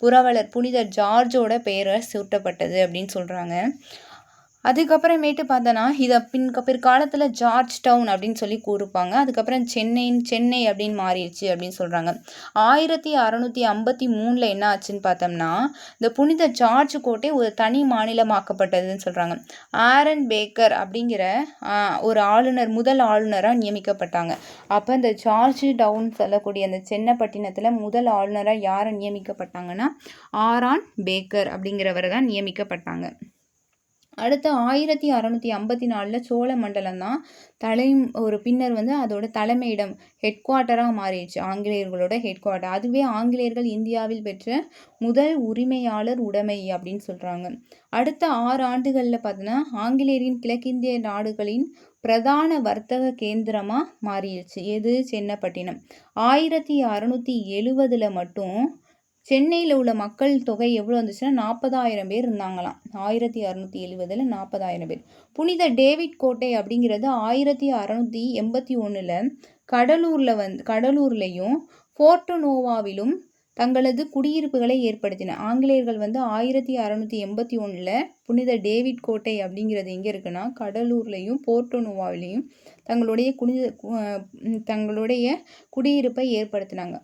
புரவலர் புனித ஜார்ஜோட பெயரை சூட்டப்பட்டது அப்படின்னு சொல்கிறாங்க. அதுக்கப்புறமேட்டு பார்த்தோன்னா இதை பிற்காலத்தில் ஜார்ஜ் டவுன் அப்படின்னு சொல்லி கூறுப்பாங்க. அதுக்கப்புறம் சென்னை அப்படின்னு மாறிடுச்சு அப்படின்னு சொல்கிறாங்க. 1653 என்ன ஆச்சுன்னு பார்த்தோம்னா இந்த புனித ஜார்ஜ் கோட்டை ஒரு தனி மாநிலமாக்கப்பட்டதுன்னு சொல்கிறாங்க. ஆரன் பேக்கர் அப்படிங்கிற ஒரு முதல் ஆளுநராக நியமிக்கப்பட்டாங்க. அப்போ இந்த ஜார்ஜ் டவுன் சொல்லக்கூடிய அந்த சென்னப்பட்டினத்தில் முதல் ஆளுநராக யாரை நியமிக்கப்பட்டாங்கன்னா ஆரான் பேக்கர் அப்படிங்கிறவரை தான் நியமிக்கப்பட்டாங்க. அடுத்து 1654 சோழ மண்டலம் தான் பின்னர் வந்து அதோட தலைமையிடம் ஹெட் குவார்ட்டராக மாறிடுச்சு. ஆங்கிலேயர்களோட ஹெட் குவார்ட்டர். அதுவே ஆங்கிலேயர்கள் இந்தியாவில் பெற்ற முதல் உரிமையாளர் உடைமை அப்படின்னு சொல்கிறாங்க. அடுத்த 6 ஆண்டுகளில் பார்த்தோன்னா ஆங்கிலேயரின் கிழக்கிந்திய நாடுகளின் பிரதான வர்த்தக கேந்திரமாக மாறிடுச்சு. எது? சென்னப்பட்டினம். 1670 மட்டும் சென்னையில் உள்ள மக்கள் தொகை எவ்வளோ இருந்துச்சுன்னா 40,000 பேர் இருந்தாங்களாம். 1670 40,000 பேர். புனித டேவிட் கோட்டை அப்படிங்கிறது 1681 கடலூர்லையும் போர்ட்டோ நோவாவிலும் தங்களது குடியிருப்புகளை ஏற்படுத்தின. ஆங்கிலேயர்கள் 1681 புனித டேவிட் கோட்டை அப்படிங்கிறது எங்கே இருக்குன்னா கடலூர்லையும் போர்ட்டோ நோவாவிலையும் தங்களுடைய குடியிருப்பை ஏற்படுத்தினாங்க.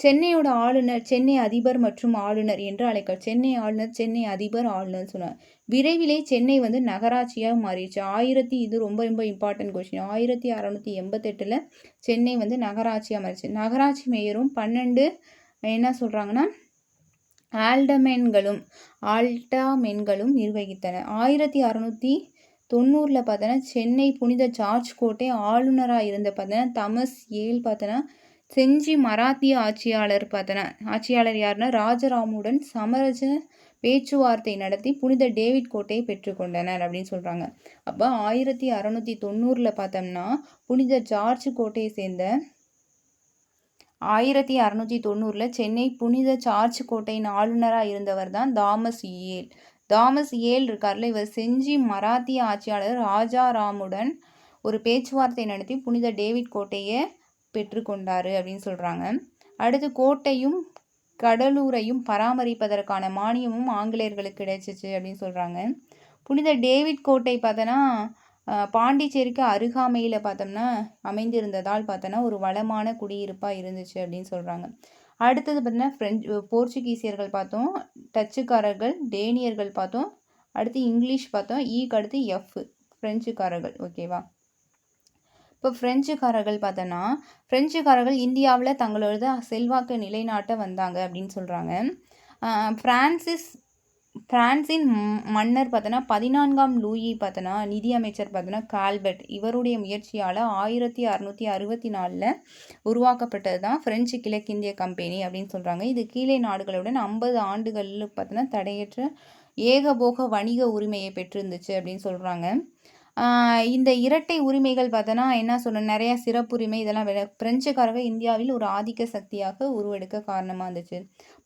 சென்னையோட ஆளுநர் சென்னை அதிபர் மற்றும் ஆளுநர் என்று சென்னை ஆளுநர் சென்னை அதிபர் ஆளுநர் சொன்னார். விரைவிலே சென்னை நகராட்சியாக மாறிடுச்சு. இது ரொம்ப ரொம்ப இம்பார்ட்டன்ட் கொஸ்டின். 1688 சென்னை நகராட்சியாக மாறிடுச்சு. நகராட்சி மேயரும் 12 என்ன சொல்கிறாங்கன்னா ஆல்டாமென்களும் நிர்வகித்தனர். 1690 பார்த்தோன்னா சென்னை புனித ஜார்ஜ் கோட்டை ஆளுநராக இருந்த பார்த்தோன்னா தாமஸ் ஏல் பார்த்தோன்னா செஞ்சி மராத்திய ஆட்சியாளர் யாருன்னா ராஜராமுடன் சமரச பேச்சுவார்த்தை நடத்தி புனித டேவிட் கோட்டையை பெற்றுக்கொண்டனர் அப்படின்னு சொல்கிறாங்க. அப்போ 1690 பார்த்தோம்னா புனித ஜார்ஜ் கோட்டையை சேர்ந்த 1690 சென்னை புனித ஜார்ஜ் கோட்டையின் ஆளுநராக இருந்தவர் தான் தாமஸ் ஏல் இருக்கார்ல, இவர் செஞ்சி மராத்திய ஆட்சியாளர் ராஜாராமுடன் ஒரு பேச்சுவார்த்தை நடத்தி புனித டேவிட் கோட்டையை பெற்றுக்கொண்டாரு அப்படின்னு சொல்கிறாங்க. அடுத்து கோட்டையும் கடலூரையும் பராமரிப்பதற்கான மானியமும் ஆங்கிலேயர்களுக்கு கிடைச்சிச்சு அப்படின்னு சொல்கிறாங்க. புனித டேவிட் கோட்டை பார்த்தோன்னா பாண்டிச்சேரிக்கு அருகாமையில் பார்த்தோம்னா அமைந்திருந்ததால் பார்த்தோன்னா ஒரு வளமான குடியிருப்பாக இருந்துச்சு அப்படின்னு சொல்கிறாங்க. அடுத்தது பார்த்தோன்னா போர்ச்சுகீசியர்கள் பார்த்தோம், டச்சுக்காரர்கள், டேனியர்கள் பார்த்தோம், அடுத்து இங்கிலீஷ் பார்த்தோம், ஈக்கு அடுத்து எஃப் ஃப்ரெஞ்சுக்காரர்கள். ஓகேவா? இப்போ ஃப்ரெஞ்சுக்காரர்கள் இந்தியாவில் தங்களோட செல்வாக்கு நிலைநாட்ட வந்தாங்க அப்படின்னு சொல்கிறாங்க. பிரான்சின் மன்னர் பார்த்தோன்னா 14ஆம் லூயி பார்த்தோன்னா நிதியமைச்சர் பார்த்தோன்னா கால்பர்ட் இவருடைய முயற்சியால் 1664 உருவாக்கப்பட்டது தான் பிரெஞ்சு கிழக்கிந்திய கம்பெனி அப்படின்னு சொல்கிறாங்க. இது கீழே நாடுகளுடன் 50 ஆண்டுகளில் பார்த்தோன்னா தடையற்ற ஏகபோக வணிக உரிமையை பெற்றிருந்துச்சு அப்படின்னு சொல்கிறாங்க. இந்த இரட்டை உரிமைகள் பார்த்தோன்னா என்ன சொல்லணும், நிறையா சிறப்புரிமை இதெல்லாம் பிரெஞ்சுக்காரர்கள் இந்தியாவில் ஒரு ஆதிக்க சக்தியாக உருவெடுக்க காரணமாக இருந்துச்சு.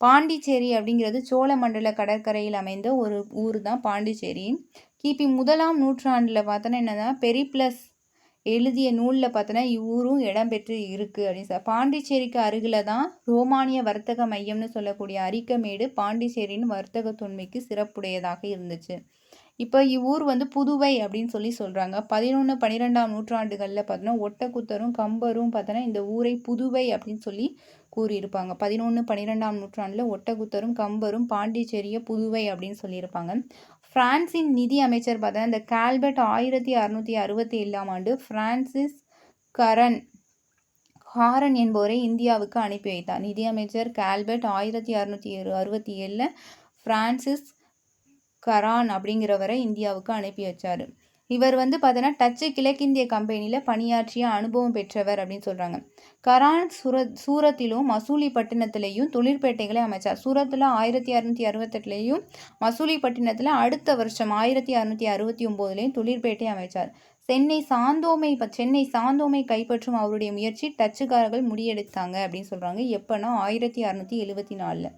பாண்டிச்சேரி அப்படிங்கிறது சோழமண்டல கடற்கரையில் அமைந்த ஒரு ஊர் தான் பாண்டிச்சேரி. கிபி 1ஆம் நூற்றாண்டில் பார்த்தோன்னா என்னன்னா பெரிப்ளஸ் எழுதிய நூலில் பார்த்தோன்னா இவ்வூரும் இடம்பெற்று இருக்குது அப்படின்னு பாண்டிச்சேரிக்கு அருகில் தான் ரோமானிய வர்த்தக மையம்னு சொல்லக்கூடிய அரிக்கமேடு பாண்டிச்சேரியின் வர்த்தக தொன்மைக்கு சிறப்புடையதாக இருந்துச்சு. இப்போ இவ்வூர் புதுவை அப்படின்னு சொல்கிறாங்க. 11, 12ஆம் நூற்றாண்டுகளில் பார்த்தோன்னா ஒட்டக்குத்தரும் கம்பரும் பார்த்தோன்னா இந்த ஊரை புதுவை அப்படின்னு கூறியிருப்பாங்க. 11, 12ஆம் நூற்றாண்டில் ஒட்டக்குத்தரும் கம்பரும் பாண்டிச்சேரியை புதுவை அப்படின்னு சொல்லியிருப்பாங்க. பிரான்சின் நிதி அமைச்சர் பார்த்தோன்னா இந்த கால்பர்ட் 1667ஆம் ஆண்டு பிரான்சிஸ் ஹாரன் என்பவரை இந்தியாவுக்கு அனுப்பி வைத்தார். நிதியமைச்சர் கால்பர்ட் 1667 பிரான்சிஸ் கரான் அப்படிங்கிறவரை இந்தியாவுக்கு அனுப்பி வச்சார். இவர் பார்த்தோன்னா டச்சு கிழக்கிந்திய கம்பெனியில் பணியாற்றிய அனுபவம் பெற்றவர் அப்படின்னு சொல்கிறாங்க. கரான் சூரத்திலும் மசூலிப்பட்டினத்திலையும் தொழிற்பேட்டைகளை அமைச்சார். சூரத்தில் 1668 மசூலிப்பட்டினத்தில் அடுத்த வருஷம் 1669 தொழிற்பேட்டை அமைச்சார். சென்னை சாந்தோமை கைப்பற்றும் அவருடைய முயற்சி டச்சுக்காரர்கள் முறியடித்தாங்க அப்படின்னு சொல்கிறாங்க. எப்போனா 1674.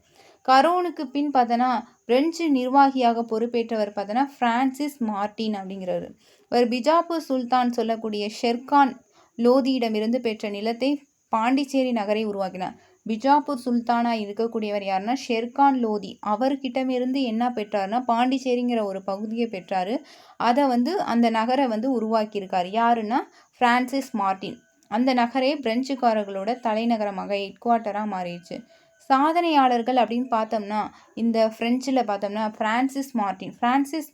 கரோனுக்கு பின் பார்த்தோன்னா பிரெஞ்சு நிர்வாகியாக பொறுப்பேற்றவர் பார்த்தோன்னா பிரான்சிஸ் மார்டின் அப்படிங்கிறவர். இவர் பிஜாப்பூர் சுல்தான் சொல்லக்கூடிய ஷெர்கான் லோதியிடமிருந்து பெற்ற நிலத்தை பாண்டிச்சேரி நகரை உருவாக்கினார். பிஜாப்பூர் சுல்தானாக இருக்கக்கூடியவர் யாருன்னா ஷெர்கான் லோதி. அவர்கிட்டமிருந்து என்ன பெற்றார்னா பாண்டிச்சேரிங்கிற ஒரு பகுதியை பெற்றார். அதை அந்த நகரை உருவாக்கியிருக்கார். யாருன்னா பிரான்சிஸ் மார்டின். அந்த நகரே பிரெஞ்சுக்காரர்களோட தலைநகரமாக ஹெட்குவார்ட்டராக மாறிடுச்சு. சாதனையாளர்கள் அப்படின்னு பார்த்தோம்னா இந்த பிரெஞ்சில் பார்த்தோம்னா பிரான்சிஸ்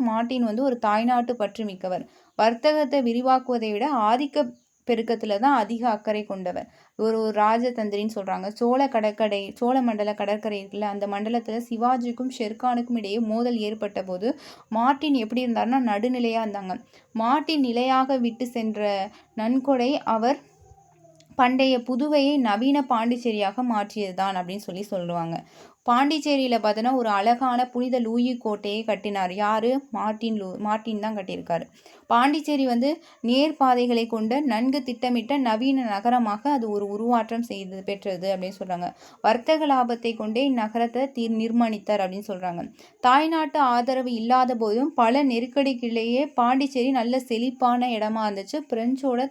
மார்டின் ஒரு தாய்நாட்டு பற்று மிக்கவர். வர்த்தகத்தை விரிவாக்குவதை விட ஆதிக்க பெருக்கத்தில் தான் அதிக அக்கறை கொண்டவர். ஒரு ராஜதந்திரின்னு சொல்கிறாங்க. சோழ மண்டல கடற்கரை இருக்குல்ல, அந்த மண்டலத்தில் சிவாஜிக்கும் ஷெர்கானுக்கும் இடையே மோதல் ஏற்பட்ட போது மார்டின் எப்படி இருந்தார்னா நடுநிலையாக இருந்தாங்க. மார்டின் நிலையாக விட்டு சென்ற நன்கொடை அவர் பண்டைய புதுவையை நவீன பாண்டிச்சேரியாக மாற்றியது தான் அப்படின்னு சொல்லுவாங்க. பாண்டிச்சேரியில் பார்த்தோன்னா ஒரு அழகான புனித லூயி கோட்டையை கட்டினார். யார்? மார்ட்டின் தான் கட்டியிருக்காரு. பாண்டிச்சேரி வந்து நேர்பாதைகளை கொண்ட நன்கு திட்டமிட்ட நவீன நகரமாக அது ஒரு உருவாற்றம் பெற்றது அப்படின்னு சொல்கிறாங்க. வர்த்தக லாபத்தை கொண்டே இந்நகரத்தை நிர்மாணித்தார் அப்படின்னு சொல்கிறாங்க. தாய்நாட்டு ஆதரவு இல்லாத போதும் பல நெருக்கடிக்கிலேயே பாண்டிச்சேரி நல்ல செழிப்பான இடமா இருந்துச்சு. பிரெஞ்சோட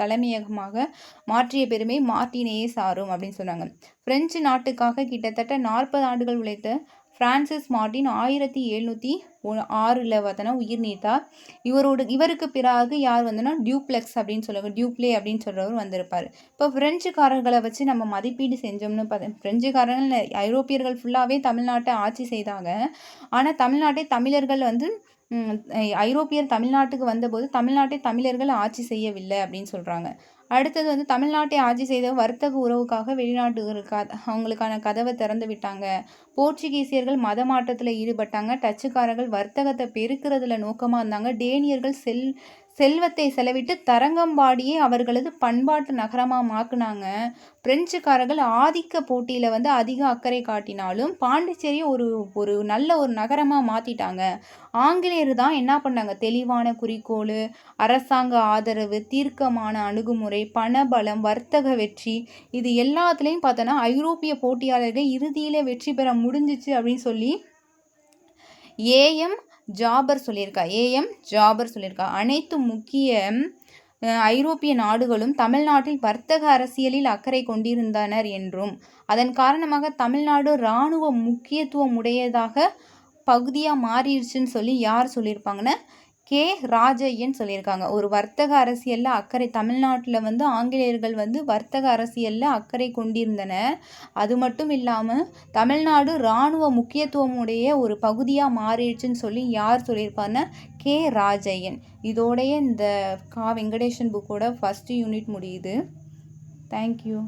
தலைமையகமாக மாற்றிய பெருமை மார்ட்டினையே சாரும் அப்படின்னு சொன்னாங்க. பிரெஞ்சு நாட்டுக்காக கிட்டத்தட்ட 40 ஆண்டுகள் உழைத்த பிரான்சிஸ் மார்ட்டின் 1706 பார்த்தோன்னா உயிர் நீத்தார். இவருக்கு பிறகு யார் வந்தோன்னா டியூப்ளெக்ஸ் அப்படின்னு சொல்லுவாங்க, டியூப்ளே அப்படின்னு சொல்கிறவர் வந்திருப்பார். இப்போ பிரெஞ்சுக்காரர்களை வச்சு நம்ம மதிப்பீடு செஞ்சோம்னு பிரெஞ்சுக்காரர்கள் ஐரோப்பியர்கள் ஃபுல்லாகவே தமிழ்நாட்டை ஆட்சி செய்தாங்க. ஆனால் தமிழ்நாட்டை தமிழர்கள் வந்து ஐரோப்பியர் தமிழ்நாட்டுக்கு வந்தபோது தமிழ்நாட்டை தமிழர்கள் ஆட்சி செய்யவில்லை அப்படின்னு சொல்கிறாங்க. அடுத்தது வந்து தமிழ்நாட்டை ஆட்சி செய்த வர்த்தக உறவுக்காக வெளிநாட்டுகளுக்கு அவங்களுக்கான கதவை திறந்து விட்டாங்க. போர்ச்சுகீசியர்கள் மத மாற்றத்தில் ஈடுபட்டாங்க. டச்சுக்காரர்கள் வர்த்தகத்தை பெருக்கிறதுல நோக்கமாக இருந்தாங்க. டேனியர்கள் செல்வத்தை செலவிட்டு தரங்கம்பாடியே அவர்களது பண்பாட்டு நகரமாக மாக்குனாங்க. பிரெஞ்சுக்காரர்கள் ஆதிக்க போட்டியில் வந்து அதிக அக்கறை காட்டினாலும் பாண்டிச்சேரியை ஒரு நல்ல ஒரு நகரமாக மாற்றிட்டாங்க. ஆங்கிலேயர் தான் என்ன பண்ணாங்க? தெளிவான குறிக்கோள், அரசாங்க ஆதரவு, தீர்க்கமான அணுகுமுறை, பணபலம், வர்த்தக வெற்றி, இது எல்லாத்துலேயும் பார்த்தோன்னா ஐரோப்பிய போட்டியாளர்கள் இறுதியில் வெற்றி பெற முடிஞ்சிச்சு அப்படின்னு சொல்லி ஏஎம் ஜாபர் சொல்லியிருக்கா. அனைத்து முக்கிய ஐரோப்பிய நாடுகளும் தமிழ்நாட்டில் வர்த்தக அரசியலில் அக்கறை கொண்டிருந்தனர் என்றும் அதன் காரணமாக தமிழ்நாடு இராணுவ முக்கியத்துவம் உடையதாக பகுதியாக மாறிடுச்சுன்னு சொல்லி யார் சொல்லியிருப்பாங்கன்னா கே. ராஜையன் சொல்லியிருக்காங்க. ஒரு வர்த்தக அரசியலில் அக்கறை தமிழ்நாட்டில் வந்து ஆங்கிலேயர்கள் வந்து வர்த்தக அரசியலில் அக்கறை கொண்டிருந்தனர். அது மட்டும் இல்லாமல் தமிழ்நாடு இராணுவ முக்கியத்துவம் உடைய ஒரு பகுதியாக மாறிடுச்சுன்னு சொல்லி யார் சொல்லியிருப்பாங்கன்னா கே. ராஜையன். இதோடைய இந்த வெங்கடேசன் புக்கோட ஃபஸ்ட் யூனிட் முடியுது. தேங்க்யூ.